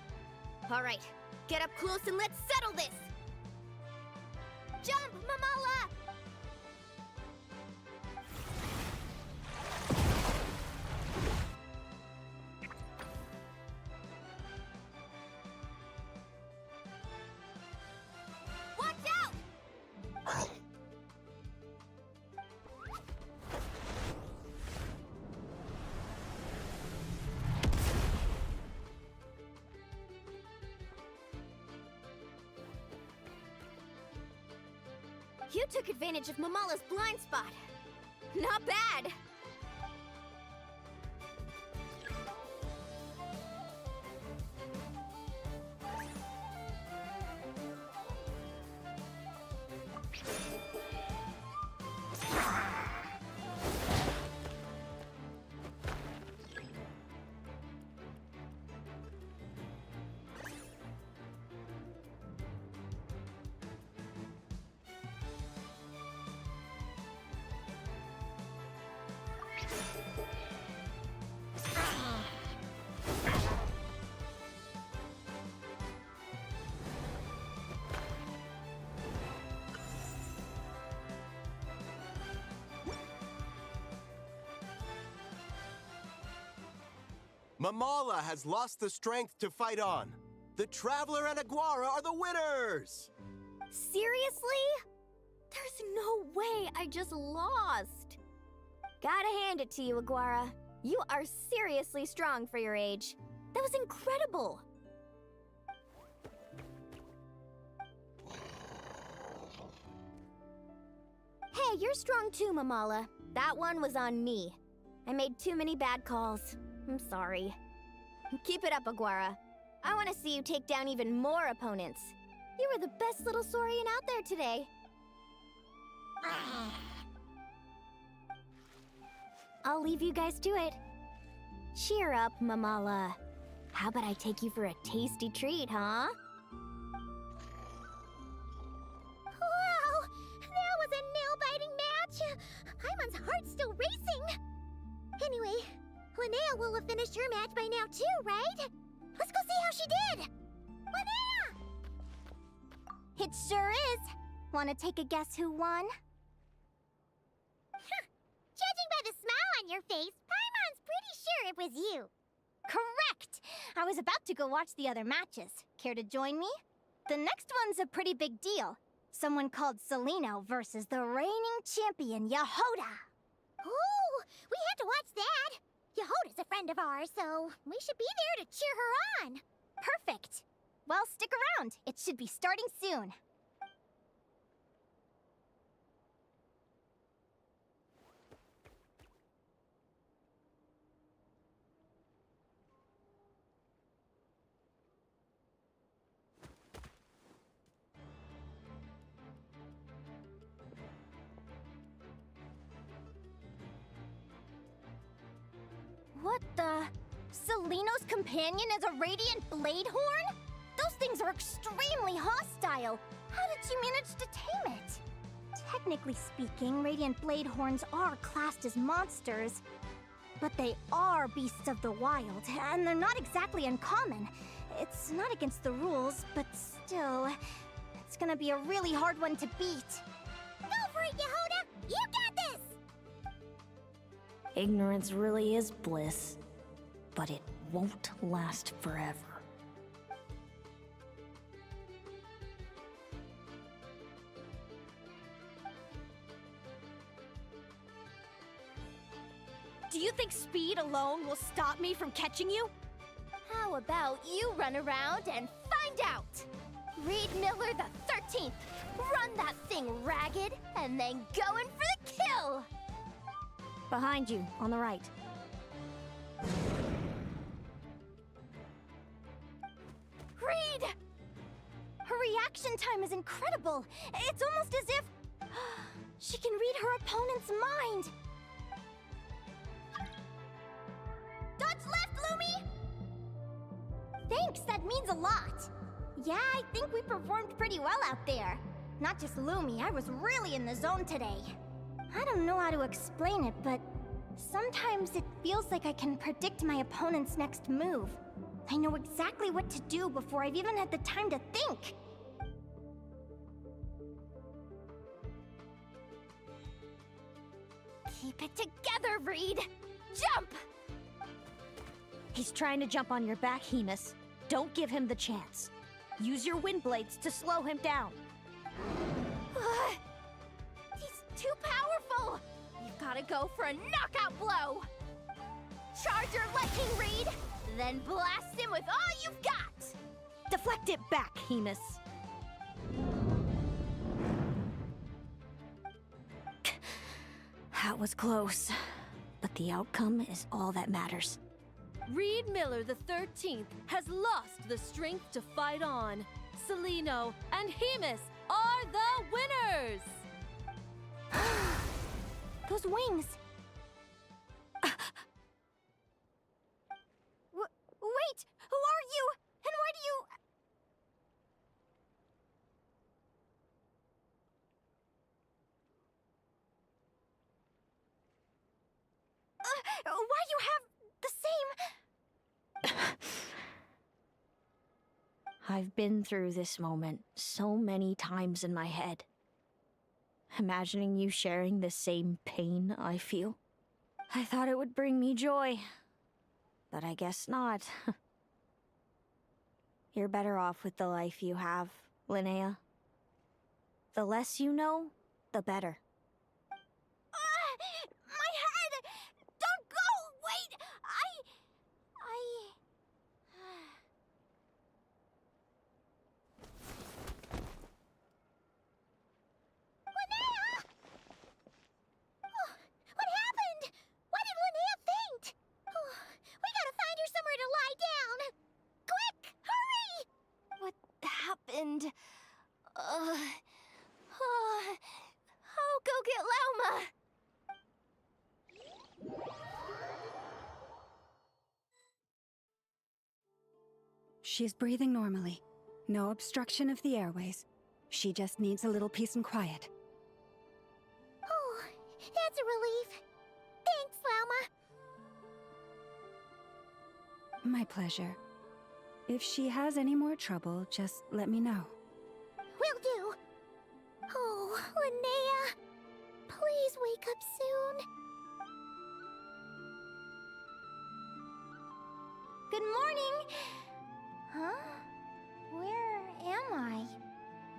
All right, get up close and let's settle this! Jump, Mamala! Watch out! You took advantage of Mamala's blind spot. Not bad. Mamala has lost the strength to fight on. The Traveler and Aguara are the winners! Seriously? There's no way I just lost. Gotta hand it to you, Aguara. You are seriously strong for your age. That was incredible. Hey, you're strong too, Mamala. That one was on me. I made too many bad calls. I'm sorry. Keep it up, Aguara. I want to see you take down even more opponents. You were the best little Saurian out there today. I'll leave you guys to it. Cheer up, Mamala. How about I take you for a tasty treat, huh? Wow! That was a nail-biting match! Paimon's heart's still racing! Anyway, Linnea will have finished her match by now too, right? Let's go see how she did! Linnea! It sure is. Want to take a guess who won? Judging by the smile on your face, Paimon's pretty sure it was you. Correct! I was about to go watch the other matches. Care to join me? The next one's a pretty big deal. Someone called Celino versus the reigning champion, Yehoda. Ooh, we have to watch that. Yehoda's a friend of ours, so we should be there to cheer her on. Perfect. Well, stick around. It should be starting soon. What the? Celino's companion is a radiant blade horn? Those things are extremely hostile. How did you manage to tame it? Technically speaking, radiant blade horns are classed as monsters. But they are beasts of the wild, and they're not exactly uncommon. It's not against the rules, but still, it's gonna be a really hard one to beat. Go for it, Yehoda! You got this! Ignorance really is bliss, but it won't last forever. Do you think speed alone will stop me from catching you? How about you run around and find out? Reed Miller the 13th, run that thing ragged, and then go in for the kill! Behind you, on the right. Reed! Her reaction time is incredible. It's almost as if she can read her opponent's mind. Dodge left, Lumi! Thanks, that means a lot. Yeah, I think we performed pretty well out there. Not just Lumi, I was really in the zone today. I don't know how to explain it, but sometimes it feels like I can predict my opponent's next move. I know exactly what to do before I've even had the time to think. Keep it together, Reed! Jump! He's trying to jump on your back, Hemus. Don't give him the chance. Use your wind blades to slow him down. He's too powerful! You've gotta go for a knockout blow! Charge your lightning, Reed! Then blast him with all you've got! Deflect it back, Hemus. That was close. But the outcome is all that matters. Reed Miller the 13th has lost the strength to fight on. Celino and Hemus are the winners! Those wings! Wait! Who are you? And why do you... why do you have the same... I've been through this moment so many times in my head. Imagining you sharing the same pain I feel. I thought it would bring me joy. But I guess not. You're better off with the life you have, Linnea. The less you know, the better. My head! Don't go! Wait! Linnea! Oh, what happened? Why did Linnea faint? Oh, we gotta find her somewhere to lie down. Quick, hurry! What happened? I'll go get Lauma. She's breathing normally. No obstruction of the airways. She just needs a little peace and quiet. Oh, that's a relief. Thanks, Lauma. My pleasure. If she has any more trouble, just let me know. Will do. Oh, Linnea. Please wake up soon. Good morning. Huh? Where am I?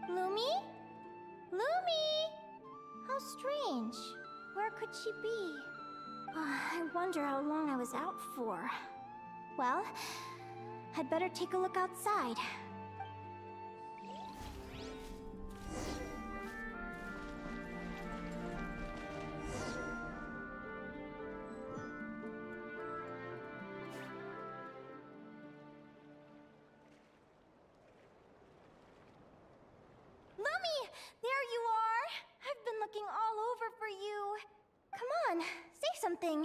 Lumi? Lumi! How strange. Where could she be? I wonder how long I was out for. Well, I'd better take a look outside. Lumi! There you are! I've been looking all over for you. Come on, say something.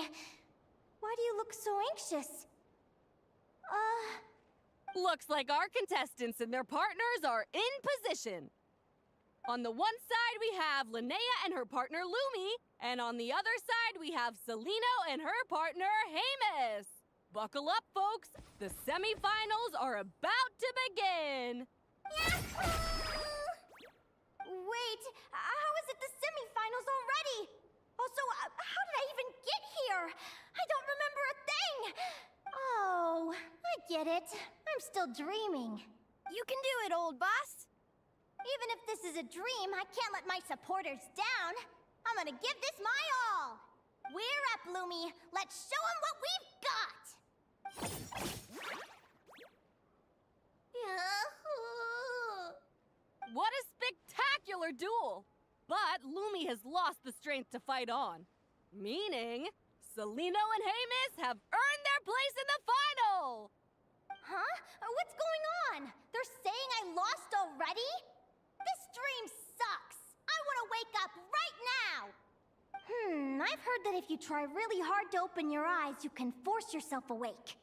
Why do you look so anxious? Looks like our contestants and their partners are in position. On the one side, we have Linnea and her partner Lumi, and on the other side, we have Celino and her partner Hemus. Buckle up, folks. The semifinals are about to begin. Wait, how is it the semifinals already? Also, how did I even get here? I don't remember a thing! Oh, I get it. I'm still dreaming. You can do it, old boss. Even if this is a dream, I can't let my supporters down. I'm gonna give this my all. We're up, Lumi. Let's show them what we've got! What a spectacular duel! But Lumi has lost the strength to fight on. Meaning, Celino and Hemus have earned their place in the final! Huh? What's going on? They're saying I lost already? This dream sucks! I want to wake up right now! I've heard that if you try really hard to open your eyes, you can force yourself awake.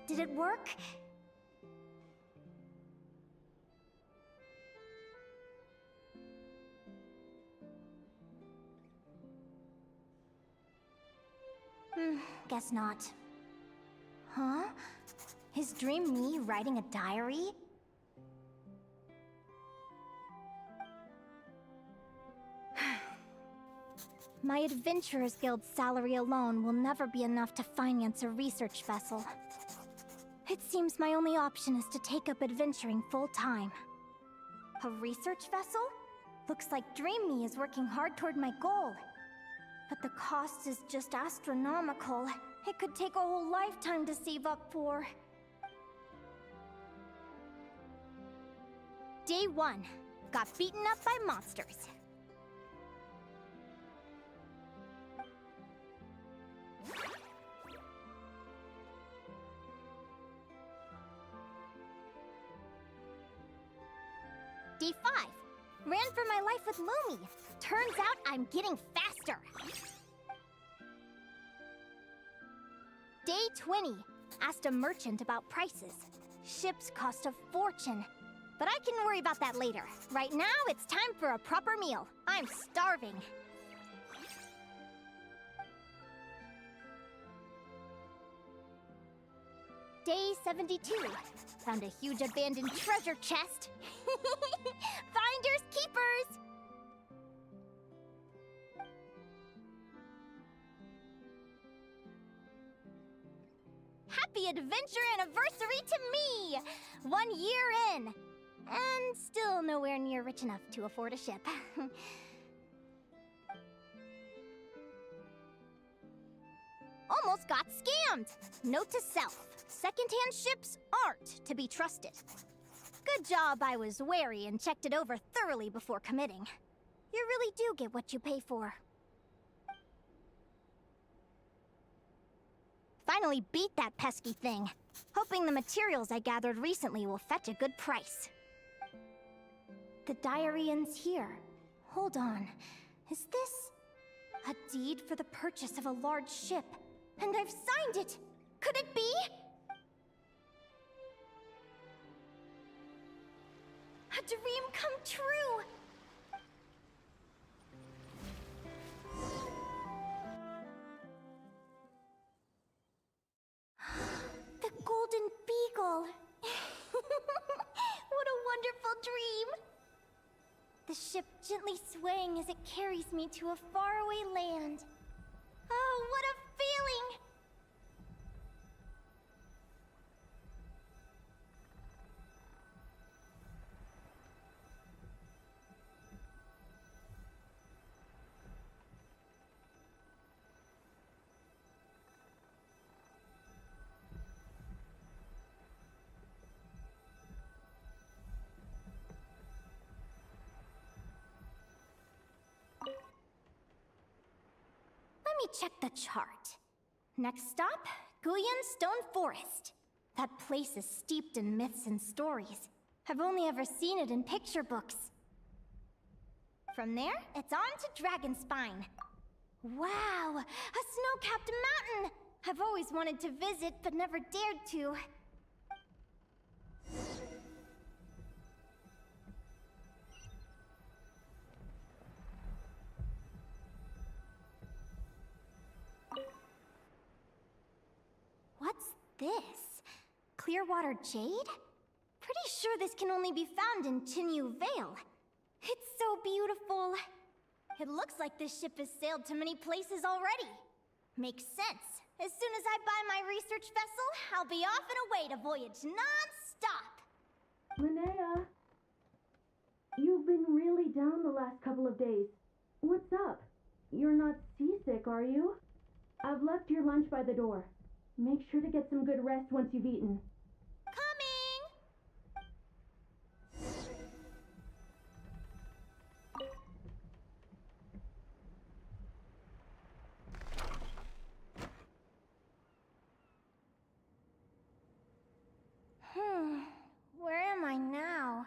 Did it work? Guess not. Huh? Is Dream me writing a diary? My Adventurers Guild salary alone will never be enough to finance a research vessel. It seems my only option is to take up adventuring full-time. A research vessel? Looks like Dream Me is working hard toward my goal. But the cost is just astronomical. It could take a whole lifetime to save up for. Day 1. Got beaten up by monsters. Day 5. Ran for my life with Lumi. Turns out I'm getting faster. Day 20. Asked a merchant about prices. Ships cost a fortune. But I can worry about that later. Right now, it's time for a proper meal. I'm starving. Day 72. Found a huge abandoned treasure chest. Finders keepers! Happy adventure anniversary to me! 1 year in. And still nowhere near rich enough to afford a ship. Almost got scammed! Note to self. Secondhand ships aren't to be trusted. Good job I was wary and checked it over thoroughly before committing. You really do get what you pay for. Finally beat that pesky thing. Hoping the materials I gathered recently will fetch a good price. The diary ends here. Hold on. Is this a deed for the purchase of a large ship? And I've signed it! Could it be? A dream come true! The Golden Beagle! What a wonderful dream! The ship gently swaying as it carries me to a faraway land. Oh, what a feeling! Let me check the chart. Next stop, Guyan Stone Forest. That place is steeped in myths and stories. I've only ever seen it in picture books. From there, it's on to Dragonspine. Wow, a snow-capped mountain! I've always wanted to visit, but never dared to. What's this? Clearwater Jade? Pretty sure this can only be found in Chinyu Vale. It's so beautiful. It looks like this ship has sailed to many places already. Makes sense. As soon as I buy my research vessel, I'll be off and away to voyage non-stop. Linnea, you've been really down the last couple of days. What's up? You're not seasick, are you? I've left your lunch by the door. Make sure to get some good rest once you've eaten. Where am I now?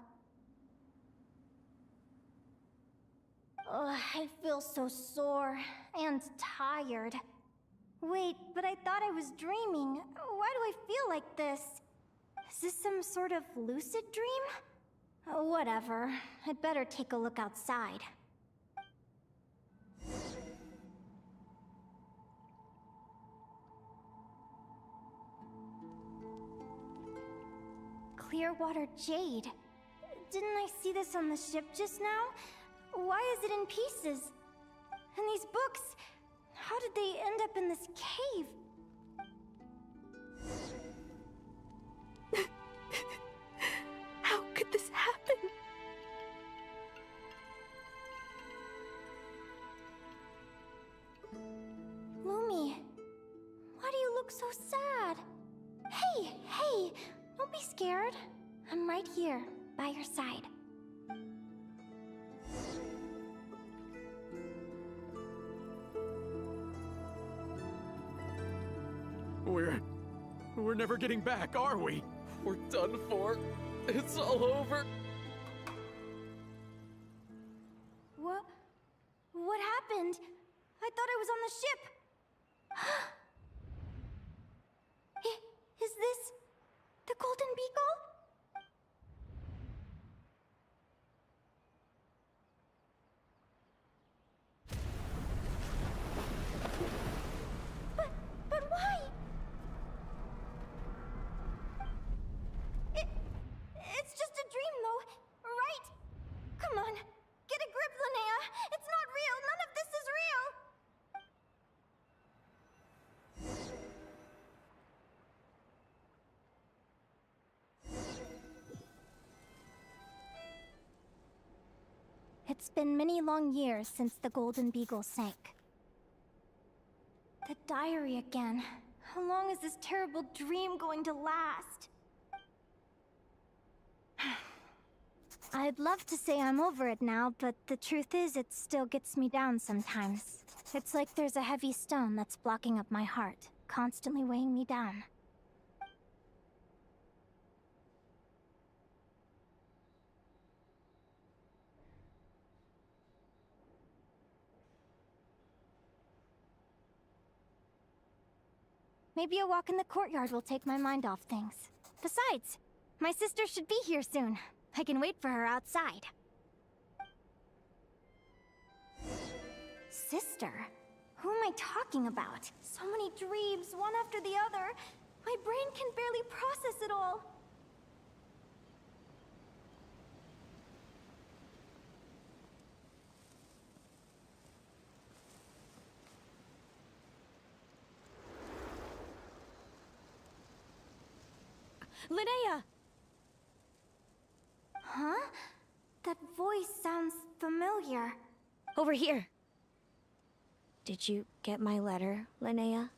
Ugh, I feel so sore and tired. Wait, but I thought I was dreaming. Why do I feel like this? Is this some sort of lucid dream? Whatever. I'd better take a look outside. Clearwater Jade. Didn't I see this on the ship just now? Why is it in pieces? And these books, how did they end up in this cave? How could this happen? so sad. Hey, hey, don't be scared. I'm right here, by your side. We're never getting back, are we? We're done for. It's all over. What happened? I thought I was on the ship. Is this the Golden Beagle? But why? It's just a dream, though, right? Come on, get a grip, Linnea. It's not real. None of this is real. It's been many long years since the Golden Beagle sank. The diary again. How long is this terrible dream going to last? I'd love to say I'm over it now, but the truth is it still gets me down sometimes. It's like there's a heavy stone that's blocking up my heart, constantly weighing me down. Maybe a walk in the courtyard will take my mind off things. Besides, my sister should be here soon. I can wait for her outside. Sister? Who am I talking about? So many dreams, one after the other. My brain can barely process it all. Linnea! Huh? That voice sounds familiar. Over here. Did you get my letter, Linnea?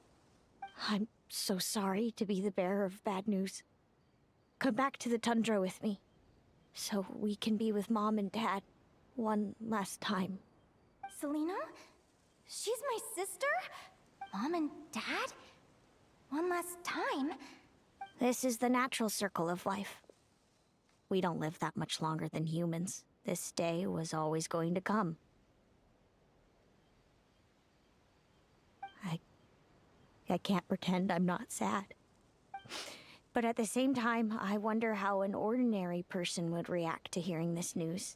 I'm so sorry to be the bearer of bad news. Come back to the tundra with me, so we can be with Mom and Dad one last time. Selena? She's my sister? Mom and Dad? One last time? This is the natural circle of life. We don't live that much longer than humans. This day was always going to come. I can't pretend I'm not sad. But at the same time, I wonder how an ordinary person would react to hearing this news.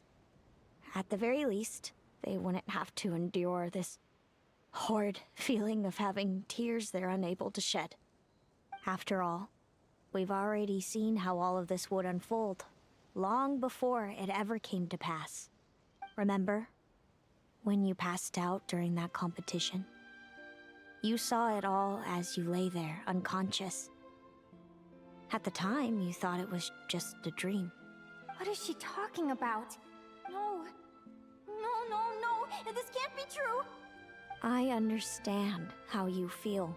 At the very least, they wouldn't have to endure this horrid feeling of having tears they're unable to shed. After all, we've already seen how all of this would unfold, long before it ever came to pass. Remember, when you passed out during that competition? You saw it all as you lay there, unconscious. At the time, you thought it was just a dream. What is she talking about? No. This can't be true. I understand how you feel.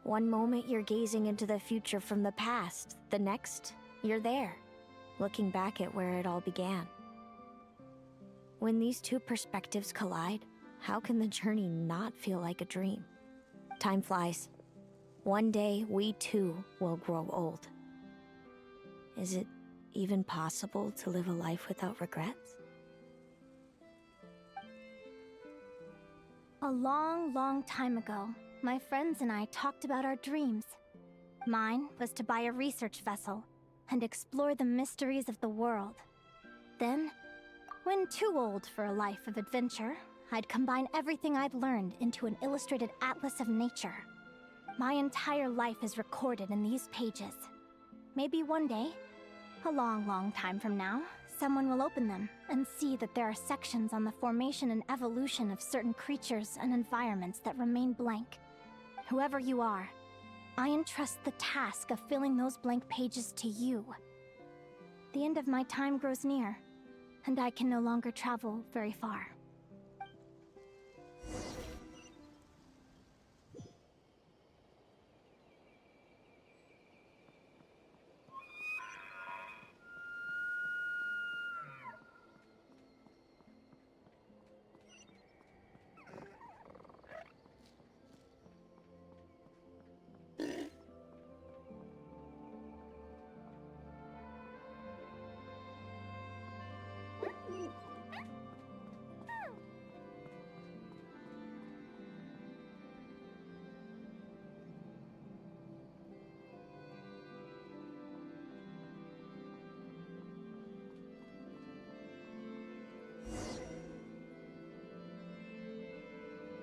One moment you're gazing into the future from the past, the next, you're there, looking back at where it all began. When these two perspectives collide, how can the journey not feel like a dream? Time flies. One day, we too will grow old. Is it even possible to live a life without regrets? A long, long time ago, my friends and I talked about our dreams. Mine was to buy a research vessel and explore the mysteries of the world. Then, when too old for a life of adventure, I'd combine everything I'd learned into an illustrated atlas of nature. My entire life is recorded in these pages. Maybe one day, a long, long time from now, someone will open them and see that there are sections on the formation and evolution of certain creatures and environments that remain blank. Whoever you are, I entrust the task of filling those blank pages to you. The end of my time grows near, and I can no longer travel very far.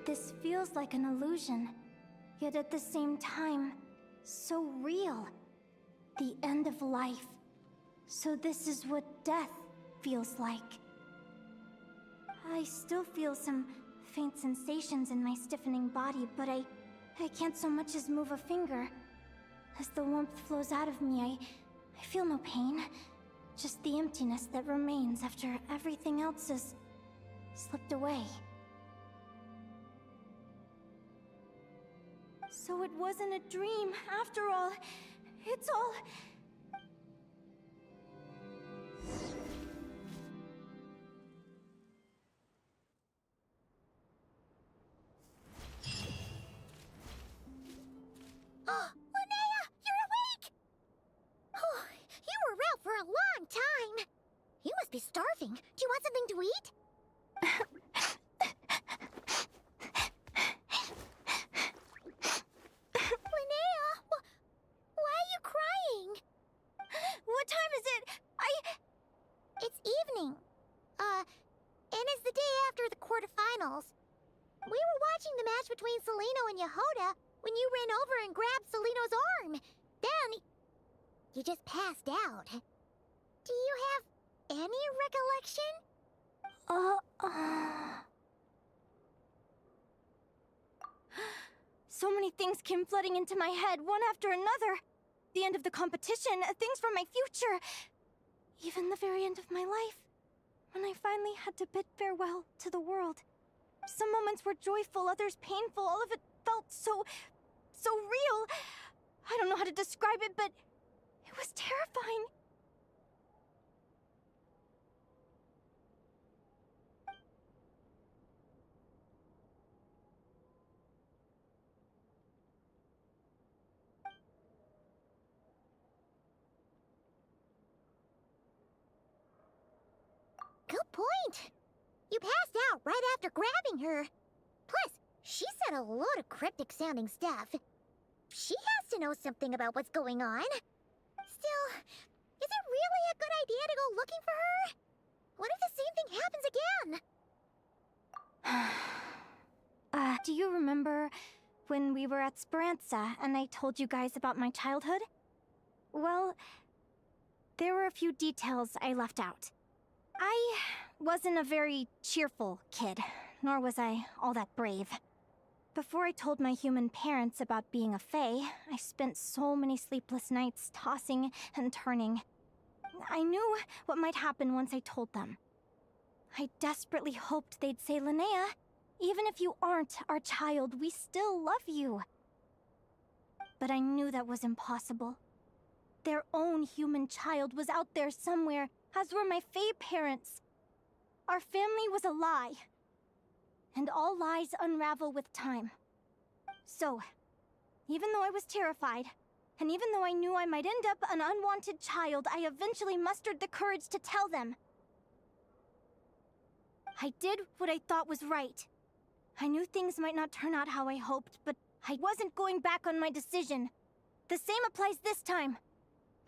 This feels like an illusion, yet at the same time, so real. The end of life. So this is what death feels like. I still feel some faint sensations in my stiffening body, but I can't so much as move a finger. As the warmth flows out of me, I feel no pain. Just the emptiness that remains after everything else has slipped away. So it wasn't a dream, after all. It's all... Oh, Linnea, you're awake! Oh, you were out for a long time. You must be starving. Do you want something to eat? Linnea, why are you crying? What time is it? It's evening. And it's the day after the quarterfinals. We were watching the match between Celino and Yehoda when you ran over and grabbed Celino's arm. Then, you just passed out. Do you have any recollection? So many things came flooding into my head, one after another. The end of the competition, things from my future. Even the very end of my life. When I finally had to bid farewell to the world. Some moments were joyful, others painful. All of it felt so real. I don't know how to describe it, but it was terrifying. Good point. You passed out right after grabbing her. Plus, she said a load of cryptic sounding stuff. She has to know something about what's going on. Still, is it really a good idea to go looking for her? What if the same thing happens again? Do you remember when we were at Speranza and I told you guys about my childhood? Well, there were a few details I left out. I wasn't a very cheerful kid, nor was I all that brave. Before I told my human parents about being a fae, I spent so many sleepless nights tossing and turning. I knew what might happen once I told them. I desperately hoped they'd say, Linnea, even if you aren't our child, we still love you. But I knew that was impossible. Their own human child was out there somewhere, as were my fae parents. Our family was a lie. And all lies unravel with time. So, even though I was terrified, and even though I knew I might end up an unwanted child, I eventually mustered the courage to tell them. I did what I thought was right. I knew things might not turn out how I hoped, but I wasn't going back on my decision. The same applies this time.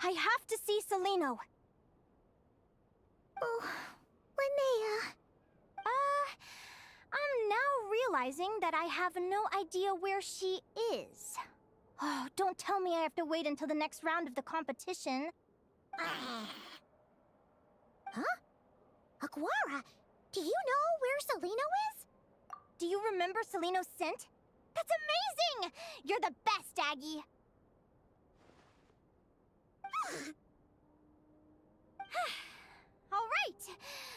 I have to see Celino. Oh, Linnea. I'm now realizing that I have no idea where she is. Oh, don't tell me I have to wait until the next round of the competition. Huh? Aquara, do you know where Celino is? Do you remember Celino's scent? That's amazing! You're the best, Aggie! All right,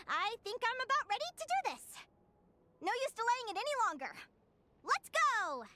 I think I'm about ready to do this. No use delaying it any longer. Let's go!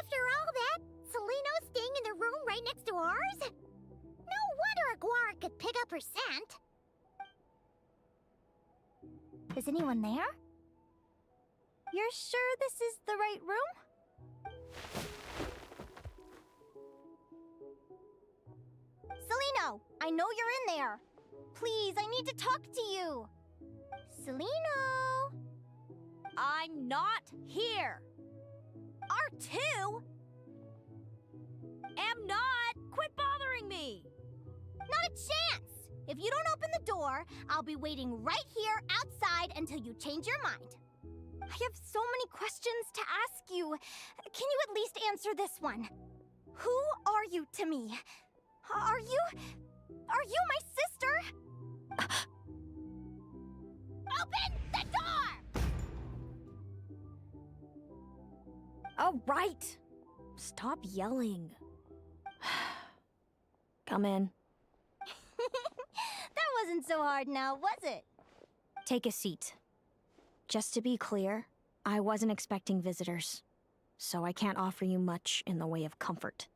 After all that, Seleno's staying in the room right next to ours? No wonder a Guar could pick up her scent. Is anyone there? You're sure this is the right room? Seleno, I know you're in there. Please, I need to talk to you. Seleno! I'm not here. R2? Am not. Quit bothering me. Not a chance! If you don't open the door, I'll be waiting right here outside until you change your mind. I have so many questions to ask you. Can you at least answer this one? Who are you to me? Are you my sister? Open the door! All right. Stop yelling. Come in. That wasn't so hard now, was it? Take a seat. Just to be clear, I wasn't expecting visitors, so I can't offer you much in the way of comfort.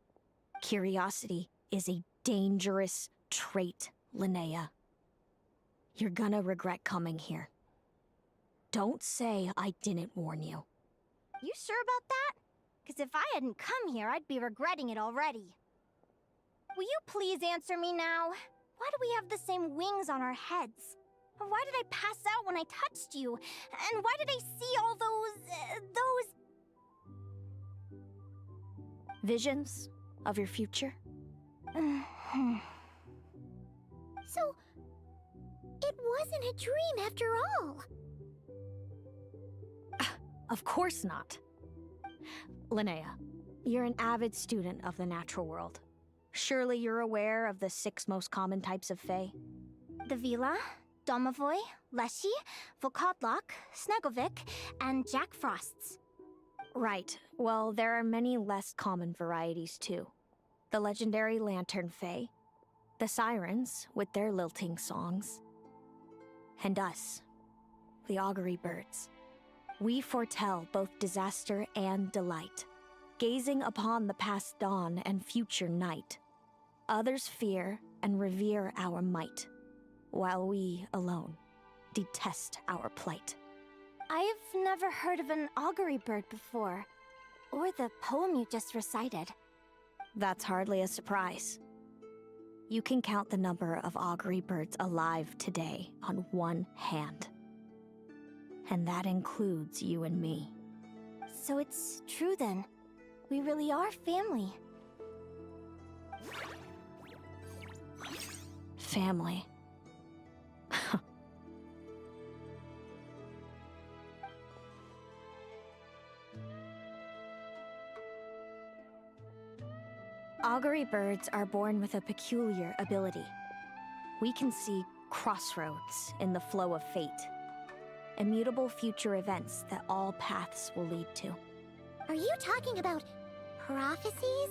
Curiosity is a dangerous trait, Linnea. You're gonna regret coming here. Don't say I didn't warn you. You sure about that? Because if I hadn't come here, I'd be regretting it already. Will you please answer me now? Why do we have the same wings on our heads? Why did I pass out when I touched you? And why did I see all those... Visions of your future? So, it wasn't a dream after all. Of course not. Linnea, you're an avid student of the natural world. Surely you're aware of the 6 most common types of Fae? The Vila, Domovoy, Leshy, Volkodlok, Snegovic, and Jack Frosts. Right. Well, there are many less common varieties too. The legendary Lantern Fae, the Sirens with their lilting songs, and us, the Augury Birds. We foretell both disaster and delight, gazing upon the past dawn and future night. Others fear and revere our might, while we alone detest our plight. I've never heard of an augury bird before, or the poem you just recited. That's hardly a surprise. You can count the number of augury birds alive today on one hand. And that includes you and me. So it's true then. We really are family. Family. Augury birds are born with a peculiar ability. We can see crossroads in the flow of fate. Immutable future events that all paths will lead to. Are you talking about prophecies?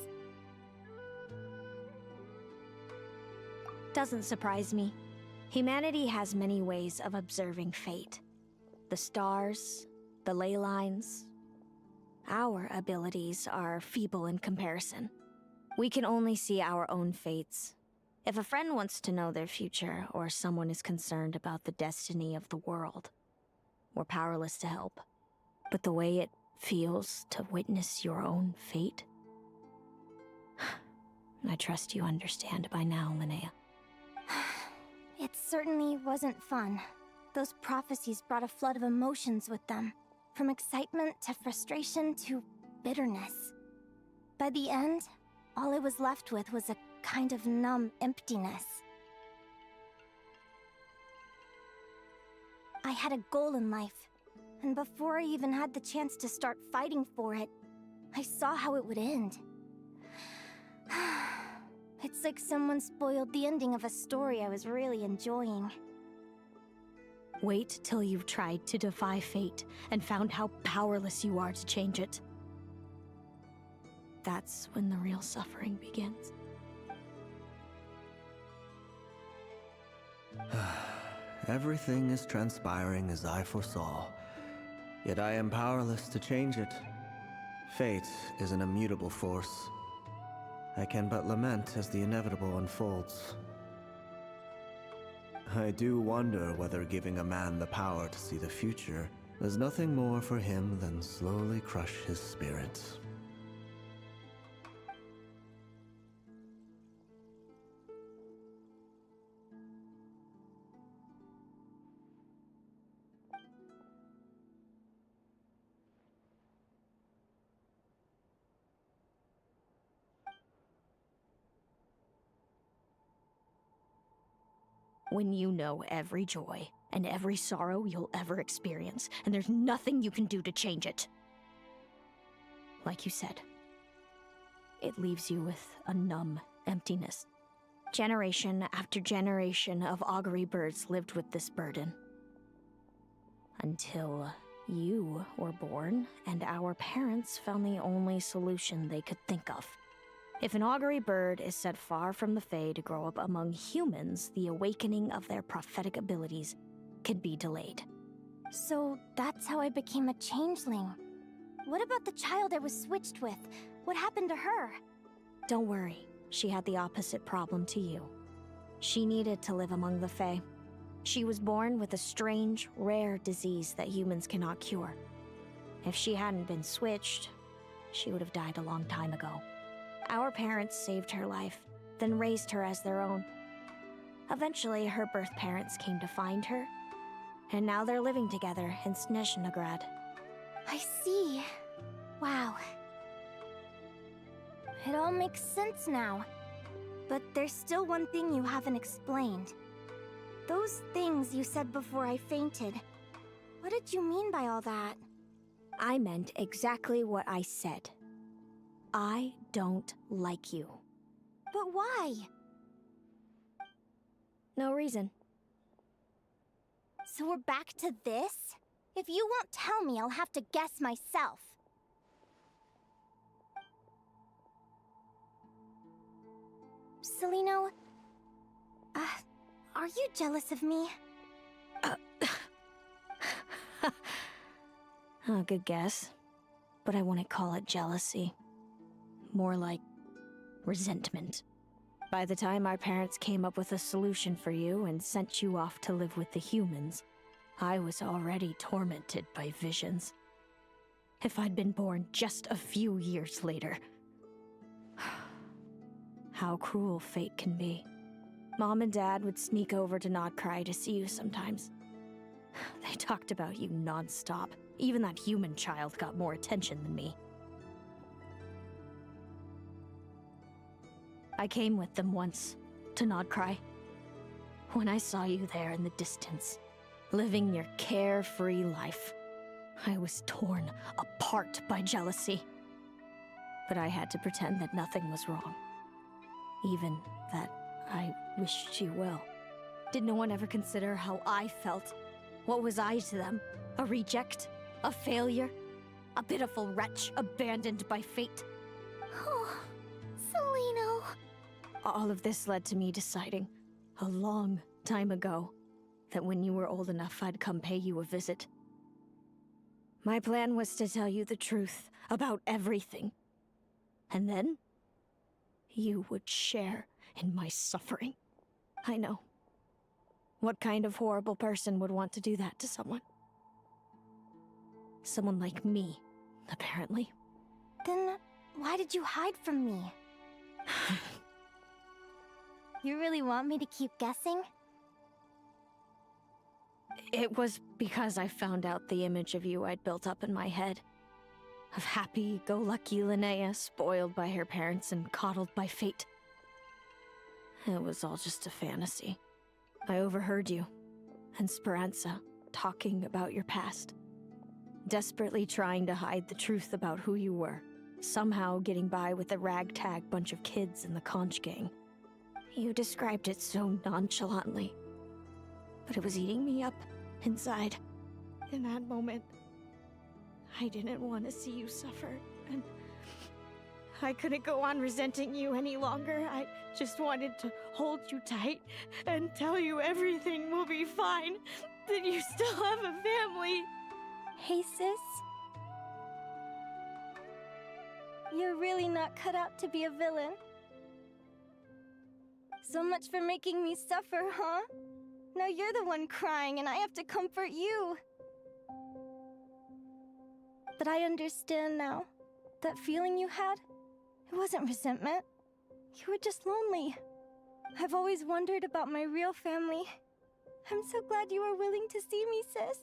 Doesn't surprise me. Humanity has many ways of observing fate. The stars, the ley lines. Our abilities are feeble in comparison. We can only see our own fates. If a friend wants to know their future, or someone is concerned about the destiny of the world, we're powerless to help. But the way it feels to witness your own fate, I trust you understand by now, Linnea. It certainly wasn't fun. Those prophecies brought a flood of emotions with them. From excitement to frustration to bitterness. By the end, all I was left with was a kind of numb emptiness. I had a goal in life, and before I even had the chance to start fighting for it, I saw how it would end. It's like someone spoiled the ending of a story I was really enjoying. Wait till you've tried to defy fate and found how powerless you are to change it. That's when the real suffering begins. Everything is transpiring as I foresaw, yet I am powerless to change it. Fate is an immutable force. I can but lament as the inevitable unfolds. I do wonder whether giving a man the power to see the future does nothing more for him than slowly crush his spirit. When you know every joy and every sorrow you'll ever experience, and there's nothing you can do to change it. Like you said, it leaves you with a numb emptiness. Generation after generation of augury birds lived with this burden. Until you were born, and our parents found the only solution they could think of. If an augury bird is set far from the Fae to grow up among humans, the awakening of their prophetic abilities can be delayed. So that's how I became a changeling. What about the child I was switched with? What happened to her? Don't worry, she had the opposite problem to you. She needed to live among the Fae. She was born with a strange, rare disease that humans cannot cure. If she hadn't been switched, she would have died a long time ago. Our parents saved her life, then raised her as their own. Eventually, her birth parents came to find her, and now they're living together in Snezhnegrad. I see. Wow. It all makes sense now. But there's still one thing you haven't explained. Those things you said before I fainted. What did you mean by all that? I meant exactly what I said. I don't like you. But why? No reason. So we're back to this? If you won't tell me, I'll have to guess myself. Celino, are you jealous of me? Oh, good guess. But I wouldn't call it jealousy. More like resentment. By the time our parents came up with a solution for you and sent you off to live with the humans, I was already tormented by visions. If I'd been born just a few years later. How cruel fate can be. Mom and Dad would sneak over to Nodcry to see you sometimes. They talked about you non-stop. Even that human child got more attention than me. I came with them once, to Nodcry. When I saw you there in the distance, living your carefree life, I was torn apart by jealousy. But I had to pretend that nothing was wrong. Even that I wished you well. Did no one ever consider how I felt? What was I to them? A reject? A failure? A pitiful wretch abandoned by fate? Oh, Celino. All of this led to me deciding, a long time ago, that when you were old enough, I'd come pay you a visit. My plan was to tell you the truth about everything. And then, you would share in my suffering. I know. What kind of horrible person would want to do that to someone? Someone like me, apparently. Then, why did you hide from me? You really want me to keep guessing? It was because I found out the image of you I'd built up in my head. Of happy-go-lucky Linnea, spoiled by her parents and coddled by fate. It was all just a fantasy. I overheard you, and Speranza, talking about your past. Desperately trying to hide the truth about who you were. Somehow getting by with a ragtag bunch of kids in the conch gang. You described it so nonchalantly. But it was eating me up, inside. In that moment, I didn't want to see you suffer, and I couldn't go on resenting you any longer. I just wanted to hold you tight and tell you everything will be fine, that you still have a family. Hey, sis? You're really not cut out to be a villain. So much for making me suffer, huh? Now you're the one crying and I have to comfort you. But I understand now. That feeling you had, it wasn't resentment. You were just lonely. I've always wondered about my real family. I'm so glad you were willing to see me, sis.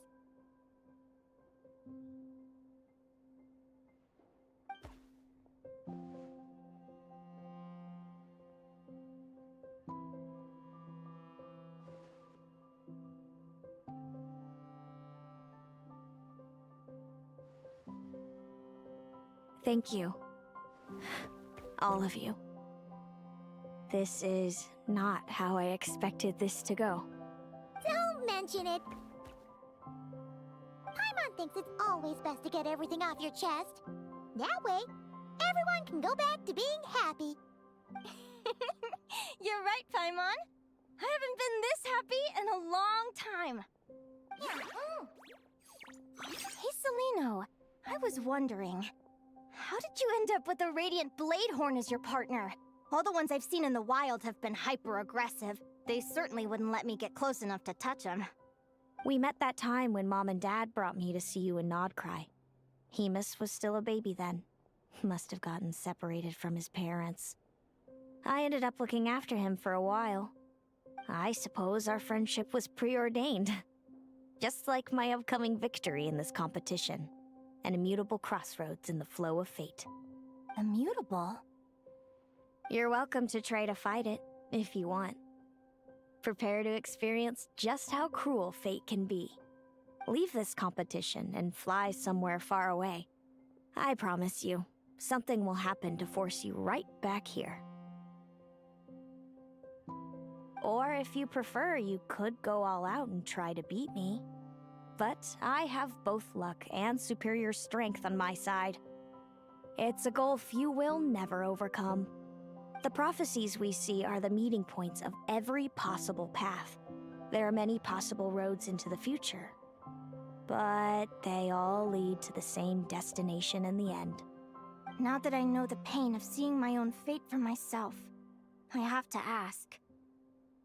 Thank you. All of you. This is not how I expected this to go. Don't mention it. Paimon thinks it's always best to get everything off your chest. That way, everyone can go back to being happy. You're right, Paimon. I haven't been this happy in a long time. Hey, Celino. I was wondering, how did you end up with a Radiant Bladehorn as your partner? All the ones I've seen in the wild have been hyper-aggressive. They certainly wouldn't let me get close enough to touch them. We met that time when Mom and Dad brought me to see you in Nodcry. Hemus was still a baby then. Must have gotten separated from his parents. I ended up looking after him for a while. I suppose our friendship was preordained. Just like my upcoming victory in this competition. An immutable crossroads in the flow of fate. Immutable? You're welcome to try to fight it, if you want. Prepare to experience just how cruel fate can be. Leave this competition and fly somewhere far away. I promise you, something will happen to force you right back here. Or if you prefer, you could go all out and try to beat me. But I have both luck and superior strength on my side. It's a goal few will never overcome. The prophecies we see are the meeting points of every possible path. There are many possible roads into the future. But they all lead to the same destination in the end. Now that I know the pain of seeing my own fate for myself, I have to ask,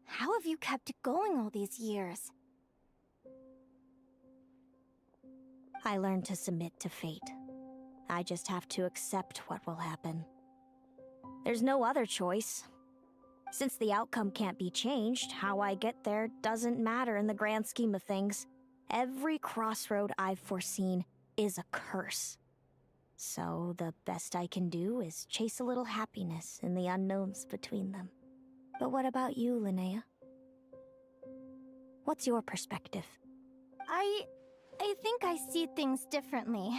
how have you kept it going all these years? I learned to submit to fate. I just have to accept what will happen. There's no other choice. Since the outcome can't be changed, how I get there doesn't matter in the grand scheme of things. Every crossroad I've foreseen is a curse. So the best I can do is chase a little happiness in the unknowns between them. But what about you, Linnea? What's your perspective? I think I see things differently.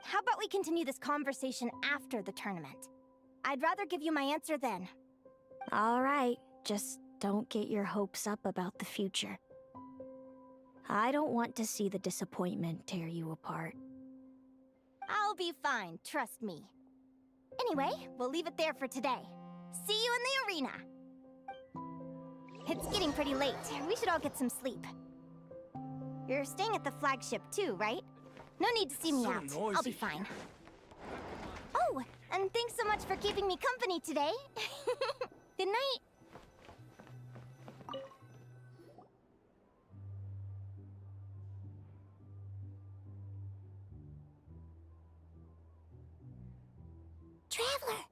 How about we continue this conversation after the tournament? I'd rather give you my answer then. All right, just don't get your hopes up about the future. I don't want to see the disappointment tear you apart. I'll be fine, trust me. Anyway, we'll leave it there for today. See you in the arena! It's getting pretty late. We should all get some sleep. You're staying at the flagship too, right? No need to see me So out. noisy. I'll be fine. Oh, and thanks so much for keeping me company today. Good night. Traveler,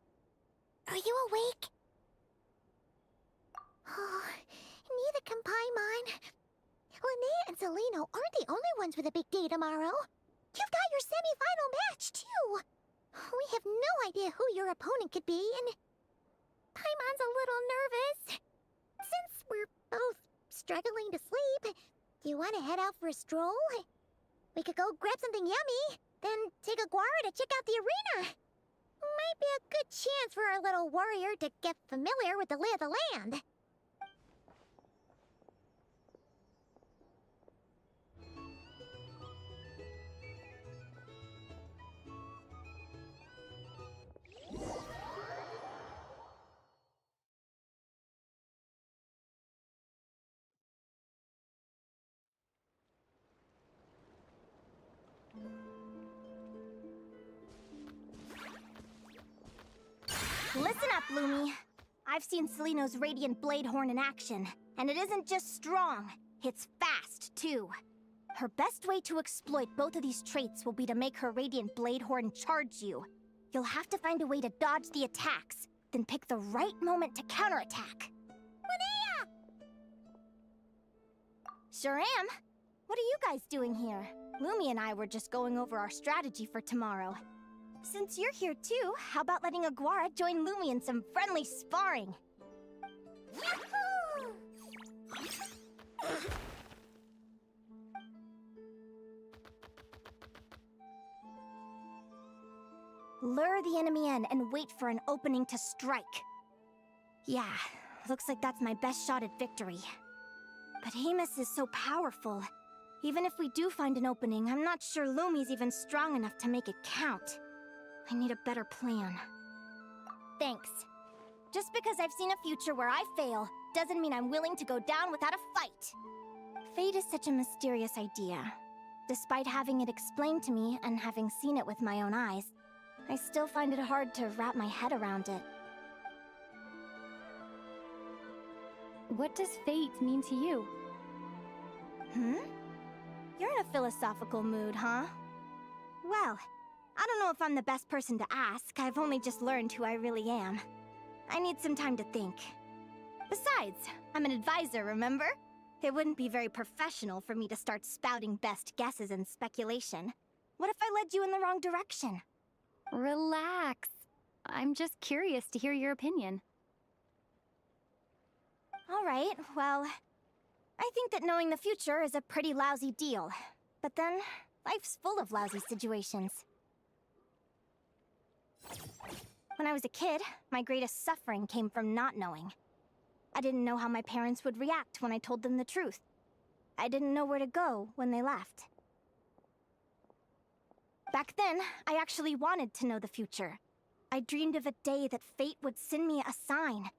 are you awake? Oh, neither can Paimon. Linnea and Celino aren't the only ones with a big day tomorrow. You've got your semi-final match, too. We have no idea who your opponent could be, and Paimon's a little nervous. Since we're both struggling to sleep, do you want to head out for a stroll? We could go grab something yummy, then take a guara to check out the arena. Might be a good chance for our little warrior to get familiar with the lay of the land. Listen up, Lumi. I've seen Seleno's Radiant Bladehorn in action, and it isn't just strong, it's fast, too. Her best way to exploit both of these traits will be to make her Radiant Bladehorn charge you. You'll have to find a way to dodge the attacks, then pick the right moment to counterattack. Linnea! Sure am. What are you guys doing here? Lumi and I were just going over our strategy for tomorrow. Since you're here too, how about letting Aguara join Lumi in some friendly sparring? Yahoo! Lure the enemy in and wait for an opening to strike. Yeah, looks like that's my best shot at victory. But Hemus is so powerful. Even if we do find an opening, I'm not sure Lumi's even strong enough to make it count. I need a better plan. Thanks. Just because I've seen a future where I fail, doesn't mean I'm willing to go down without a fight. Fate is such a mysterious idea. Despite having it explained to me and having seen it with my own eyes, I still find it hard to wrap my head around it. What does fate mean to you? You're in a philosophical mood, huh? Well, I don't know if I'm the best person to ask. I've only just learned who I really am. I need some time to think. Besides, I'm an advisor, remember? It wouldn't be very professional for me to start spouting best guesses and speculation. What if I led you in the wrong direction? Relax. I'm just curious to hear your opinion. All right, well, I think that knowing the future is a pretty lousy deal. But then, life's full of lousy situations. When I was a kid, my greatest suffering came from not knowing. I didn't know how my parents would react when I told them the truth. I didn't know where to go when they left. Back then, I actually wanted to know the future. I dreamed of a day that fate would send me a sign.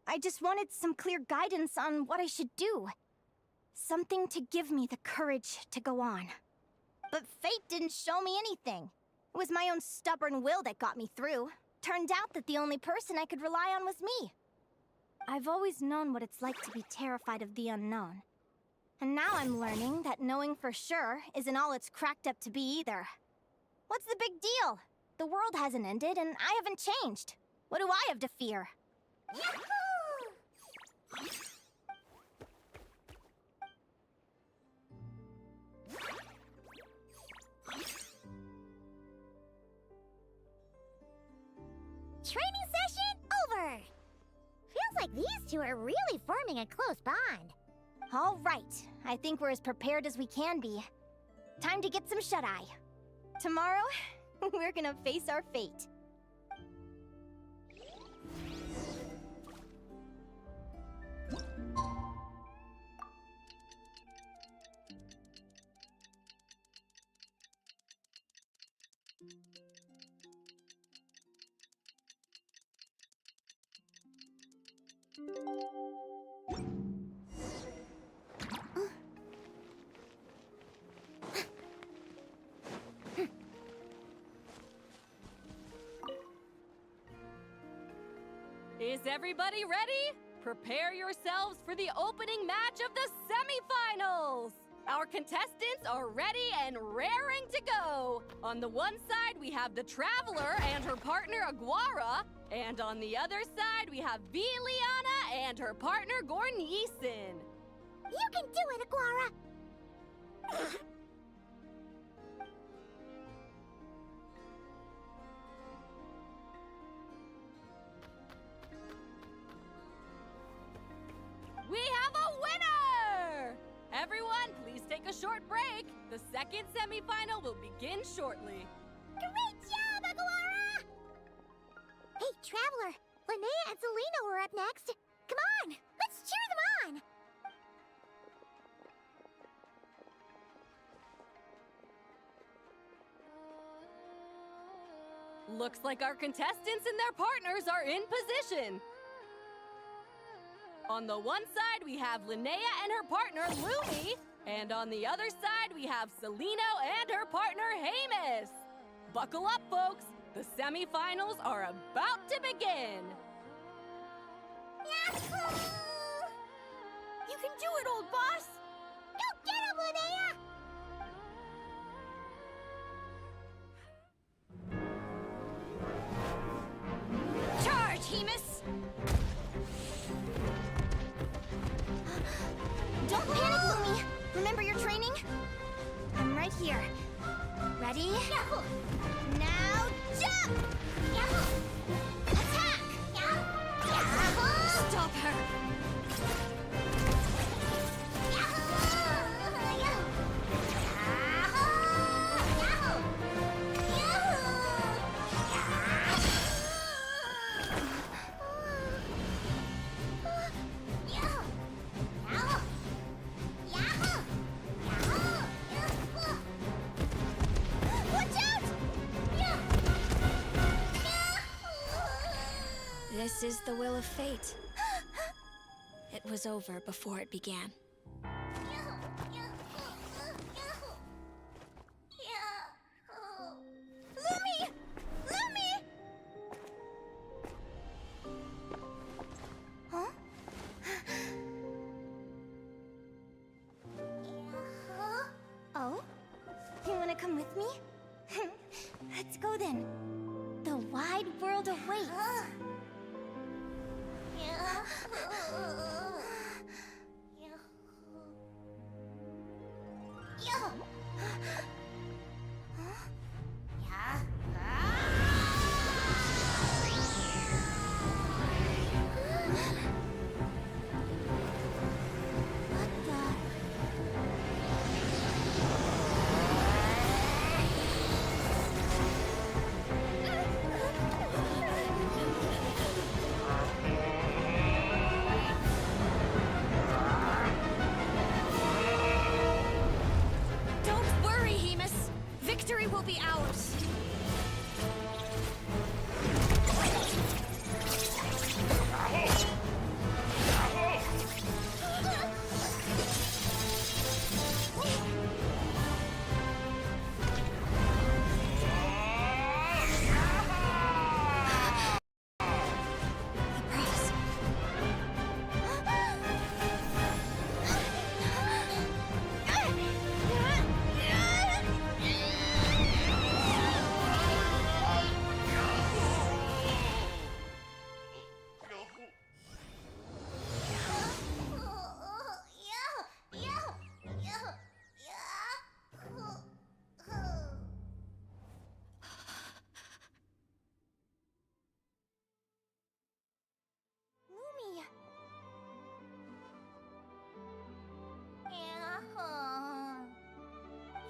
I just wanted some clear guidance on what I should do. Something to give me the courage to go on. But fate didn't show me anything. It was my own stubborn will that got me through. Turned out that the only person I could rely on was me. I've always known what it's like to be terrified of the unknown. And now I'm learning that knowing for sure isn't all it's cracked up to be either. What's the big deal? The world hasn't ended and I haven't changed. What do I have to fear? Yahoo! Training session over! Feels like these two are really forming a close bond. All right, I think we're as prepared as we can be. Time to get some shut-eye. Tomorrow, we're gonna face our fate. Is everybody ready? Prepare yourselves for the opening match of the semifinals! Our contestants are ready and raring to go! On the one side, we have the Traveler and her partner Aguara, and on the other side, we have Viliana and her partner Gornyesin. You can do it, Aguara! We have a winner! Everyone, please take a short break. The second semifinal will begin shortly. Great job, Aguara! Hey, Traveler, Linnea and Selena are up next. Come on, let's cheer them on! Looks like our contestants and their partners are in position. On the one side, we have Linnea and her partner, Lumi. And on the other side, we have Seleno and her partner, Hemus. Buckle up, folks. The semifinals are about to begin! Yahoo! You can do it, old boss! Go get him, Linnea! Charge, Hemus! Don't panic, Lumi! Remember your training? I'm right here. Ready? Yahoo! Now jump! Yahoo! Attack! Yahoo! Stop her! This is the will of fate. It was over before it began. Lumi! Lumi! Huh? Oh? You wanna come with me? Let's go then. The wide world awaits. Don't worry, Hemus. Victory will be ours.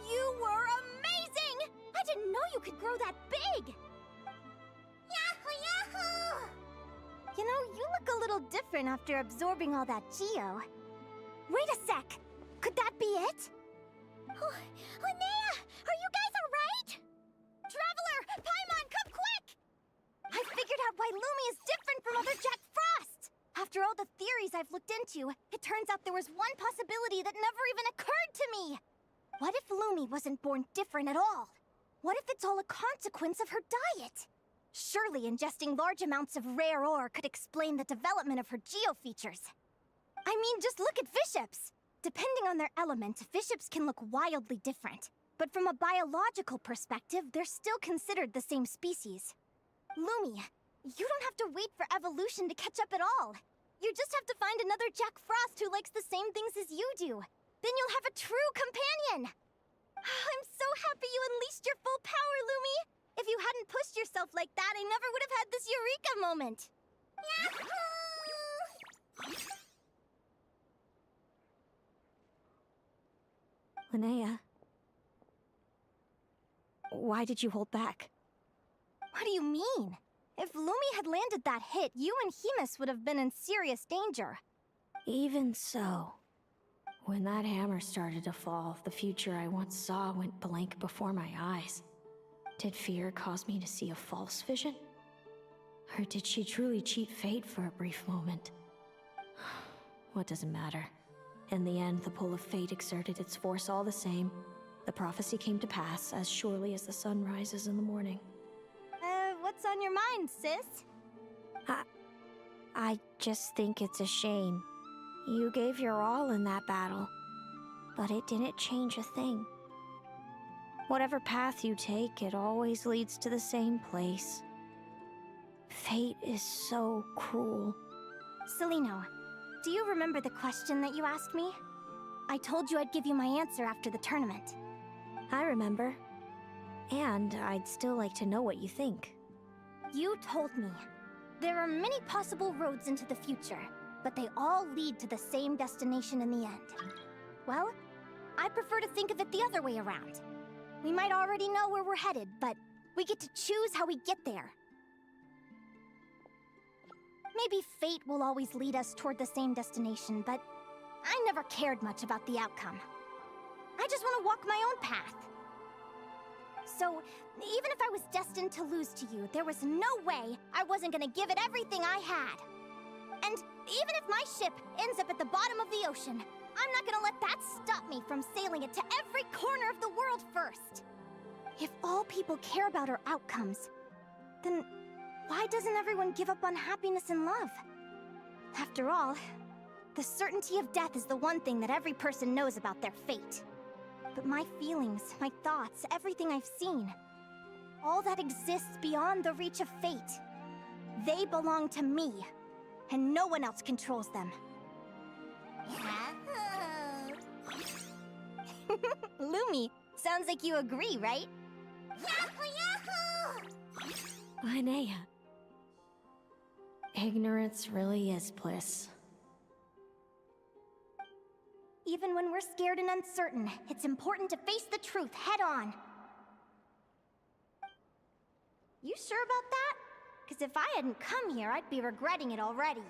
You were amazing! I didn't know you could grow that big! Yahoo! Yahoo! You know, you look a little different after absorbing all that Geo. Wait a sec! Could that be it? Linnea! Are you guys alright? Traveler! Paimon, come quick! I figured out why Lumi is different from other Jack Frost! After all the theories I've looked into, it turns out there was one possibility that never even occurred to me! What if Lumi wasn't born different at all? What if it's all a consequence of her diet? Surely ingesting large amounts of rare ore could explain the development of her geo features. I mean, just look at Viships! Depending on their element, Viships can look wildly different. But from a biological perspective, they're still considered the same species. Lumi, you don't have to wait for evolution to catch up at all. You just have to find another Jack Frost who likes the same things as you do. Then you'll have a true companion! I'm so happy you unleashed your full power, Lumi! If you hadn't pushed yourself like that, I never would have had this Eureka moment! Linnea. Why did you hold back? What do you mean? If Lumi had landed that hit, you and Hemus would have been in serious danger. Even so, when that hammer started to fall, the future I once saw went blank before my eyes. Did fear cause me to see a false vision? Or did she truly cheat fate for a brief moment? What does it matter? In the end, the pull of fate exerted its force all the same. The prophecy came to pass as surely as the sun rises in the morning. What's on your mind, sis? I just think it's a shame. You gave your all in that battle, but it didn't change a thing. Whatever path you take, it always leads to the same place. Fate is so cruel. Celino, do you remember the question that you asked me? I told you I'd give you my answer after the tournament. I remember. And I'd still like to know what you think. You told me. There are many possible roads into the future, but they all lead to the same destination in the end. Well, I prefer to think of it the other way around. We might already know where we're headed, but we get to choose how we get there. Maybe fate will always lead us toward the same destination, but I never cared much about the outcome. I just want to walk my own path. So, even if I was destined to lose to you, there was no way I wasn't gonna give it everything I had. And even if my ship ends up at the bottom of the ocean, I'm not gonna let that stop me from sailing it to every corner of the world first. If all people care about are outcomes, then why doesn't everyone give up on happiness and love? After all, the certainty of death is the one thing that every person knows about their fate. But my feelings, my thoughts, everything I've seen, all that exists beyond the reach of fate. They belong to me, and no one else controls them. Lumi, sounds like you agree, right? Yahoo! Yahoo! Linnea. Ignorance really is bliss. Even when we're scared and uncertain, it's important to face the truth head on. You sure about that? Because if I hadn't come here, I'd be regretting it already.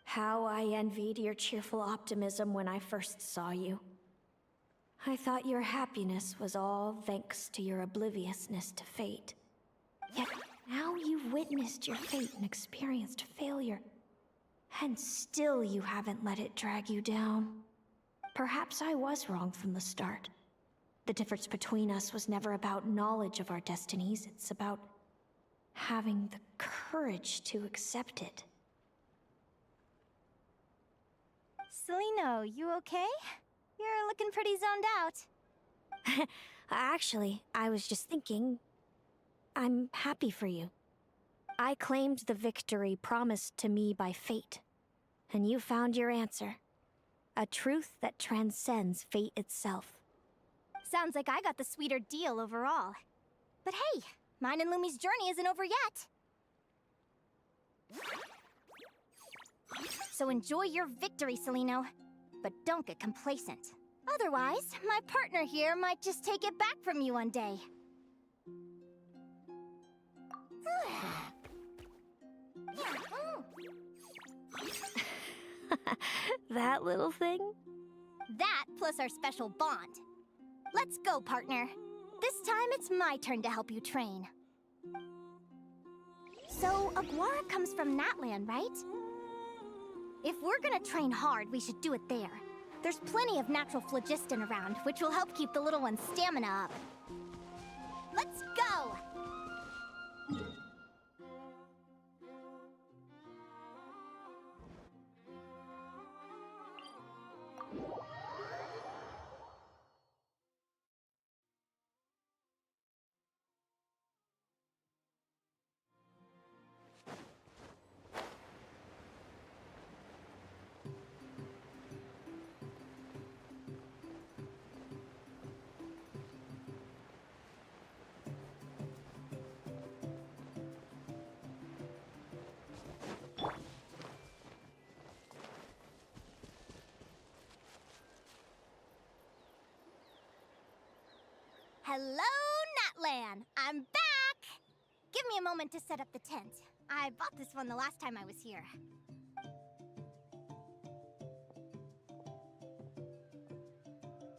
How I envied your cheerful optimism when I first saw you. I thought your happiness was all thanks to your obliviousness to fate. Yet now you've witnessed your fate and experienced failure. And still you haven't let it drag you down. Perhaps I was wrong from the start. The difference between us was never about knowledge of our destinies, it's about having the courage to accept it. Celino, you okay? You're looking pretty zoned out. Actually, I was just thinking, I'm happy for you. I claimed the victory promised to me by fate, and you found your answer. A truth that transcends fate itself. Sounds like I got the sweeter deal overall. But hey, mine and Lumi's journey isn't over yet. So enjoy your victory, Celino. But don't get complacent. Otherwise, my partner here might just take it back from you one day. That little thing? That plus our special bond. Let's go, partner. This time it's my turn to help you train. So, Aguara comes from Natlan, right? If we're gonna train hard, we should do it there. There's plenty of natural phlogiston around, which will help keep the little one's stamina up. Let's go! Hello, Natlan! I'm back! Give me a moment to set up the tent. I bought this one the last time I was here.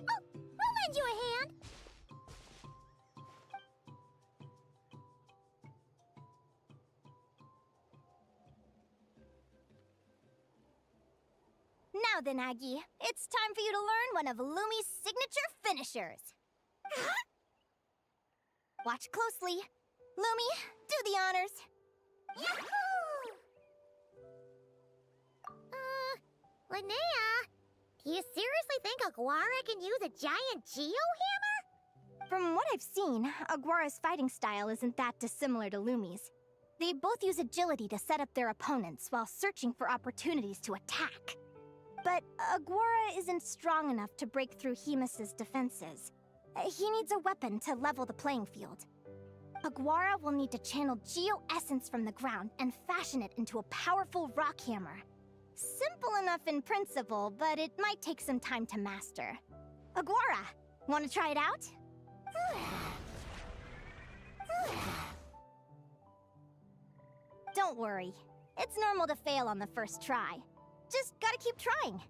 Oh, I'll lend you a hand! Now then, Aggie, it's time for you to learn one of Lumi's signature finishers. Watch closely. Lumi, do the honors. Yahoo! Linnea, do you seriously think Aguara can use a giant geohammer? From what I've seen, Aguara's fighting style isn't that dissimilar to Lumi's. They both use agility to set up their opponents while searching for opportunities to attack. But Aguara isn't strong enough to break through Hemus's defenses. He needs a weapon to level the playing field. Aguara will need to channel Geo-Essence from the ground and fashion it into a powerful rock hammer. Simple enough in principle, but it might take some time to master. Aguara, want to try it out? Don't worry. It's normal to fail on the first try. Just gotta keep trying.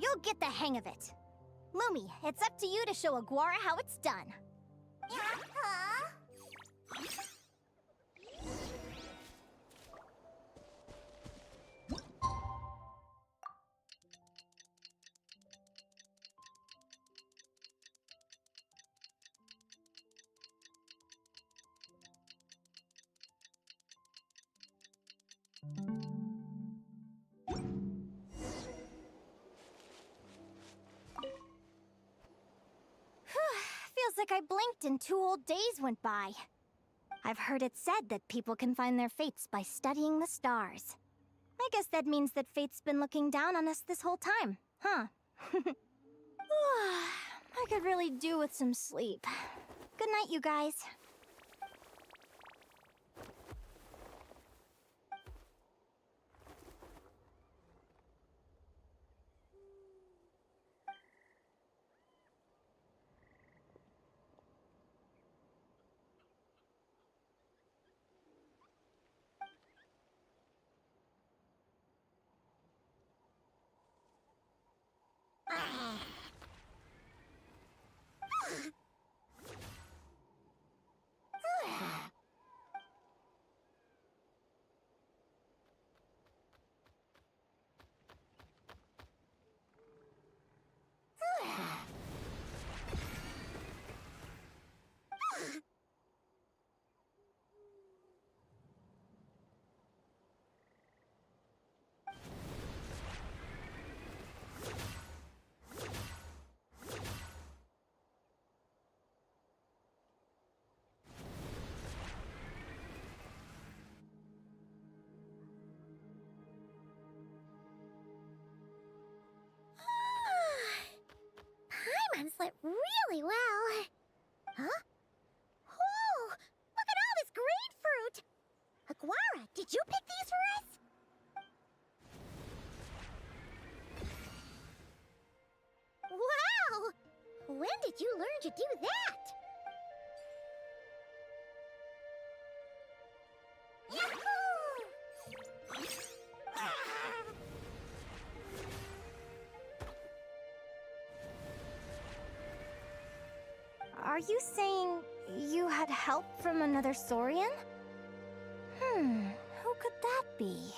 You'll get the hang of it. Lumi, it's up to you to show Aguara how it's done. Feels like I blinked and 2 whole days went by. I've heard it said that people can find their fates by studying the stars. I guess that means that fate's been looking down on us this whole time, huh? I could really do with some sleep. Good night, you guys. Paimon slept really well. Huh? Oh, look at all this grapefruit! Aguara, did you pick these for us? Wow! When did you learn to do that? Yahoo! Are you saying you had help from another Saurian? Who could that be?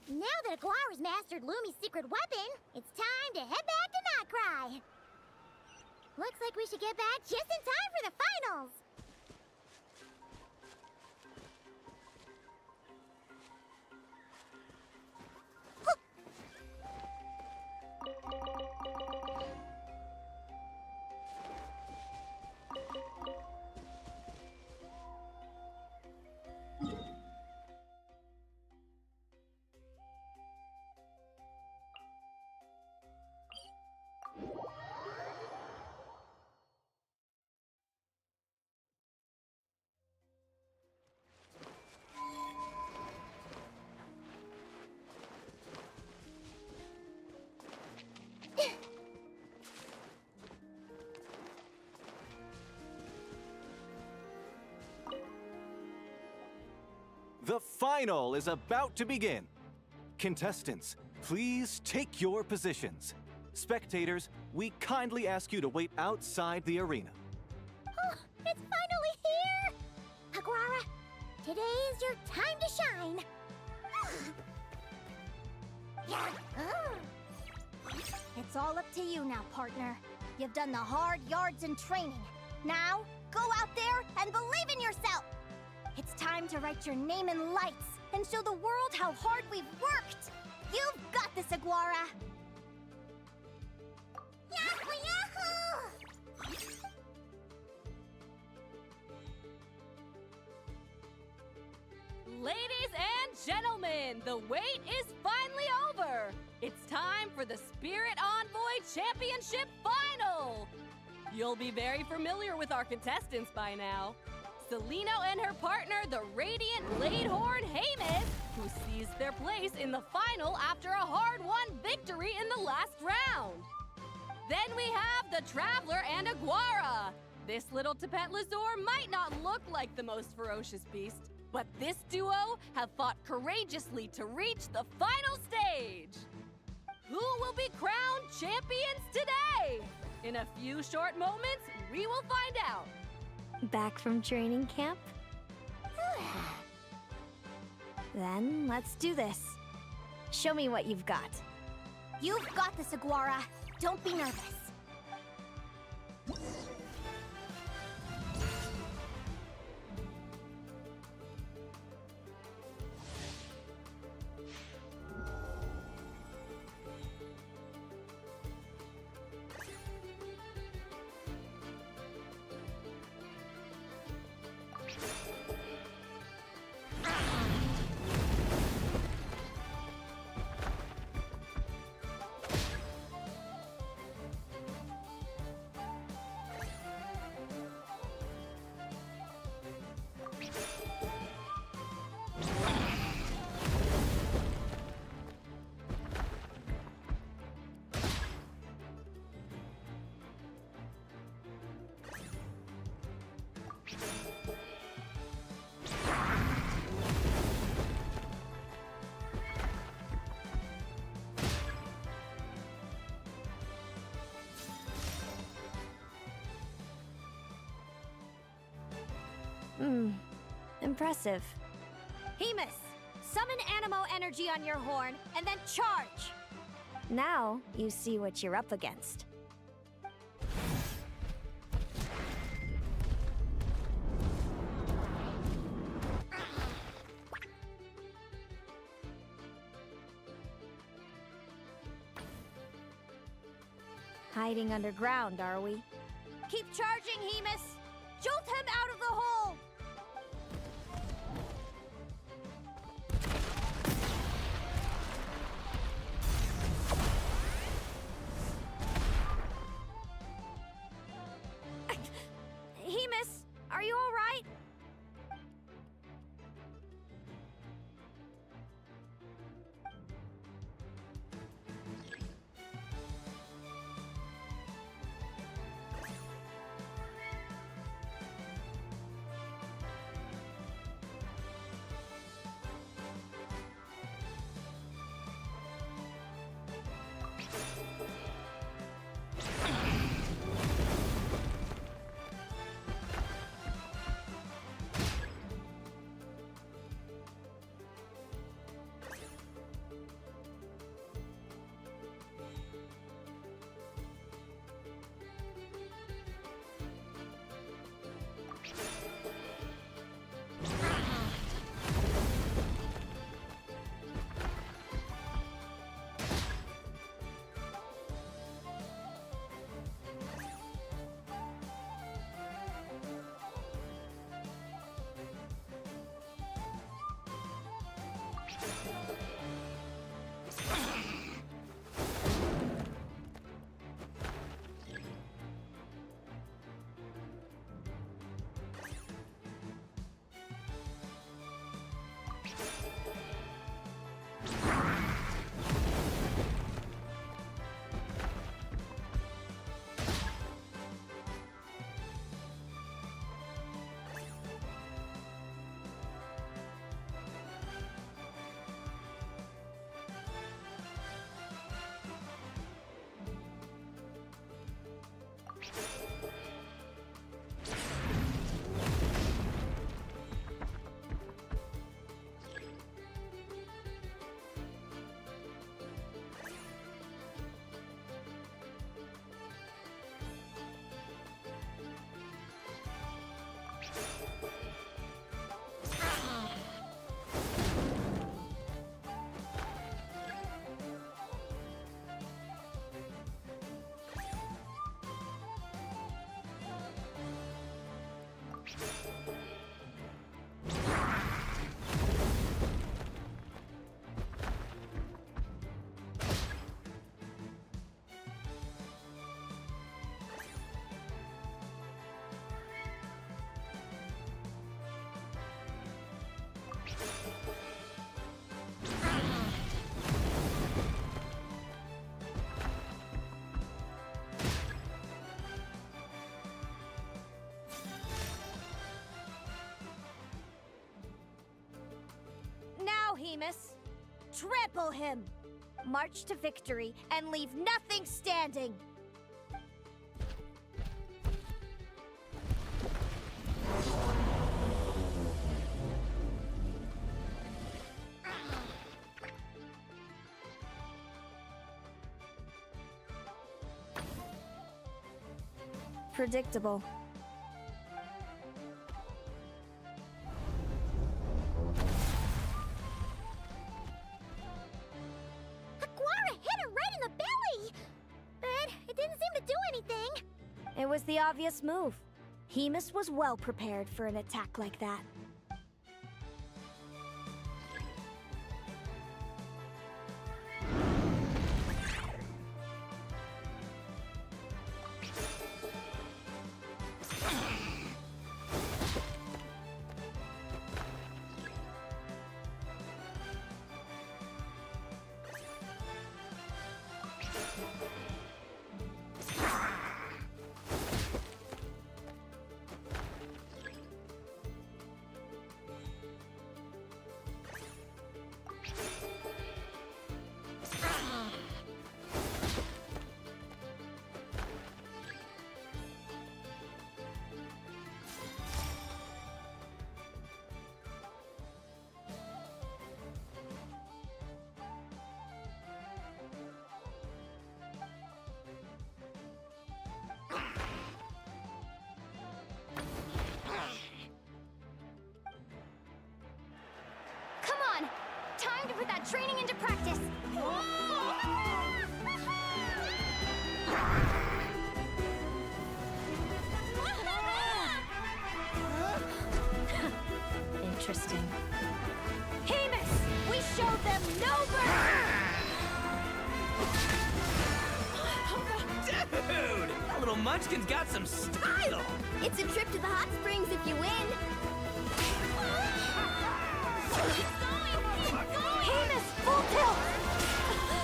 Now that Aguara's mastered Lumi's secret weapon, it's time to head back to Notcry. Looks like we should get back just in time for the finals. The final is about to begin. Contestants, please take your positions. Spectators, we kindly ask you to wait outside the arena. Oh, it's finally here! Aguara, today is your time to shine. It's all up to you now, partner. You've done the hard yards in training. Now, go out there and believe in yourself! It's time to write your name in lights and show the world how hard we've worked! You've got this, Aguara! Yahoo! Yahoo! Ladies and gentlemen, the wait is finally over! It's time for the Spirit Envoy Championship Final! You'll be very familiar with our contestants by now. Celino and her partner, the Radiant Bladehorn Hamus, who seized their place in the final after a hard-won victory in the last round. Then we have the Traveler and Aguara. This little Tapet Lazur might not look like the most ferocious beast, but this duo have fought courageously to reach the final stage. Who will be crowned champions today? In a few short moments, we will find out. Back from training camp? Then let's do this. Show me what you've got. You've got this, Aguara. Don't be nervous. Impressive. Hamus, summon Animo energy on your horn, and then charge! Now you see what you're up against. Hiding underground, are we? Keep charging, Hamus! Jolt him out of the hole! Hamus, are you all right? Now, Hemus, trample him! March to victory and leave nothing standing! Predictable. Aguara hit her right in the belly! But it didn't seem to do anything. It was the obvious move. Hemus was well prepared for an attack like that. Come on! Time to put that training into practice! Interesting. Hemus! We showed them no mercy! Dude! That little munchkin's got some style! It's a trip to the hot springs if you win. Hemus, full tilt!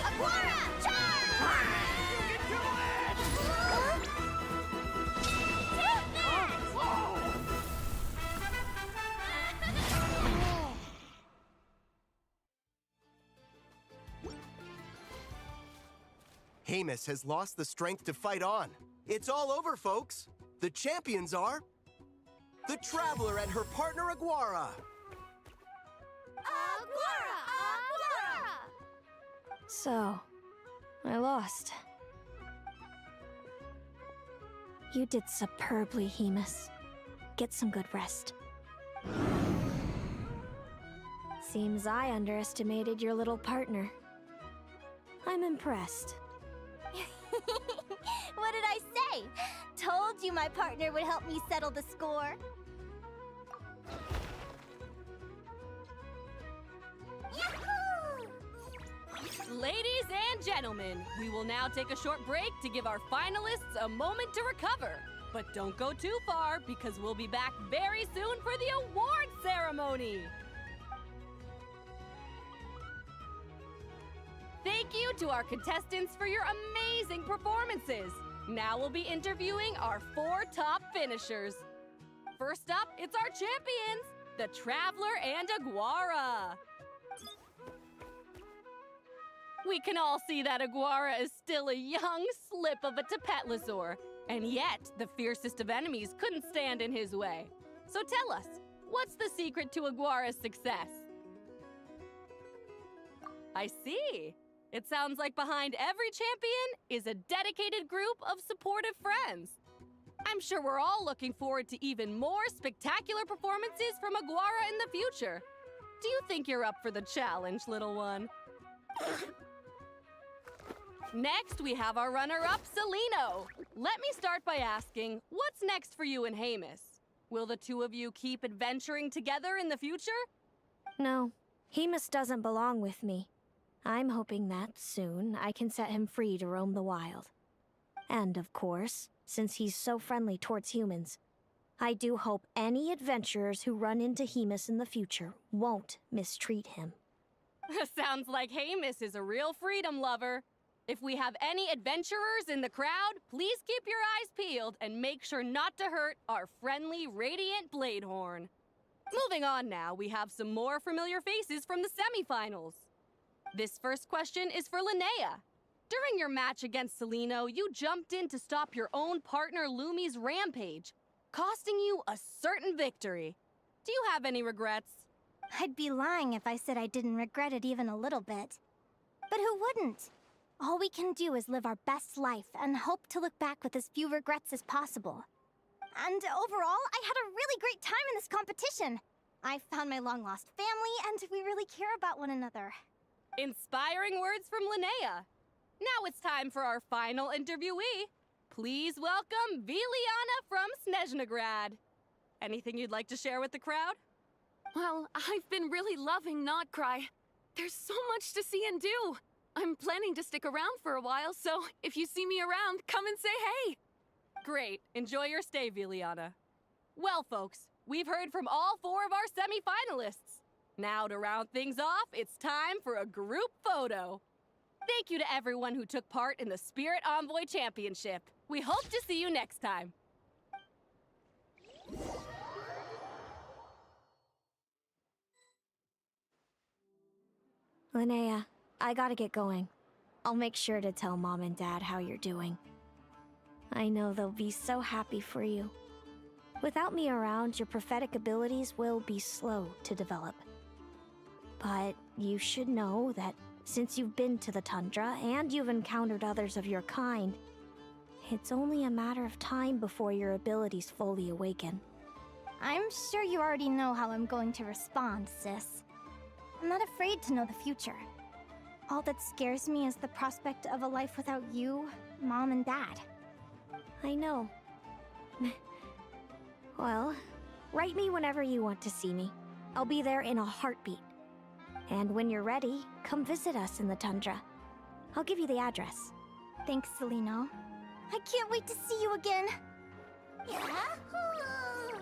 Aguara, charge! Hemus has lost the strength to fight on. It's all over, folks. The champions are the Traveler and her partner Aguara. Aguara! Aguara! So, I lost. You did superbly, Hemus. Get some good rest. Seems I underestimated your little partner. I'm impressed. What did I say? Told you my partner would help me settle the score. Yahoo! Ladies and gentlemen, we will now take a short break to give our finalists a moment to recover. But don't go too far, because we'll be back very soon for the award ceremony! Thank you to our contestants for your amazing performances! Now we'll be interviewing our 4 top finishers. First up, it's our champions, the Traveler and Aguara. We can all see that Aguara is still a young slip of a Tapetlosaur, and yet the fiercest of enemies couldn't stand in his way. So tell us, what's the secret to Aguara's success? I see. It sounds like behind every champion is a dedicated group of supportive friends. I'm sure we're all looking forward to even more spectacular performances from Aguara in the future. Do you think you're up for the challenge, little one? Next, we have our runner-up, Celino. Let me start by asking, what's next for you and Hamus? Will the two of you keep adventuring together in the future? No, Hemus doesn't belong with me. I'm hoping that soon I can set him free to roam the wild. And of course, since he's so friendly towards humans, I do hope any adventurers who run into Hemus in the future won't mistreat him. Sounds like Hamus is a real freedom lover. If we have any adventurers in the crowd, please keep your eyes peeled and make sure not to hurt our friendly, radiant Bladehorn. Moving on now, we have some more familiar faces from the semifinals. This first question is for Linnea. During your match against Celino, you jumped in to stop your own partner Lumi's rampage, costing you a certain victory. Do you have any regrets? I'd be lying if I said I didn't regret it even a little bit. But who wouldn't? All we can do is live our best life and hope to look back with as few regrets as possible. And overall, I had a really great time in this competition. I found my long-lost family, and we really care about one another. Inspiring words from Linnea. Now it's time for our final interviewee. Please welcome Viliana from Snezhnograd. Anything you'd like to share with the crowd? Well, I've been really loving Notcry. There's so much to see and do. I'm planning to stick around for a while, so if you see me around, come and say hey. Great. Enjoy your stay, Viliana. Well, folks, we've heard from all 4 of our semi-finalists. Now, to round things off, it's time for a group photo. Thank you to everyone who took part in the Spirit Envoy Championship. We hope to see you next time. Linnea, I gotta get going. I'll make sure to tell Mom and Dad how you're doing. I know they'll be so happy for you. Without me around, your prophetic abilities will be slow to develop. But you should know that since you've been to the tundra and you've encountered others of your kind, it's only a matter of time before your abilities fully awaken. I'm sure you already know how I'm going to respond, sis. I'm not afraid to know the future. All that scares me is the prospect of a life without you, Mom, and Dad. I know. Well, write me whenever you want to see me. I'll be there in a heartbeat. And when you're ready, come visit us in the tundra. I'll give you the address. Thanks, Celino. I can't wait to see you again. Yahoo!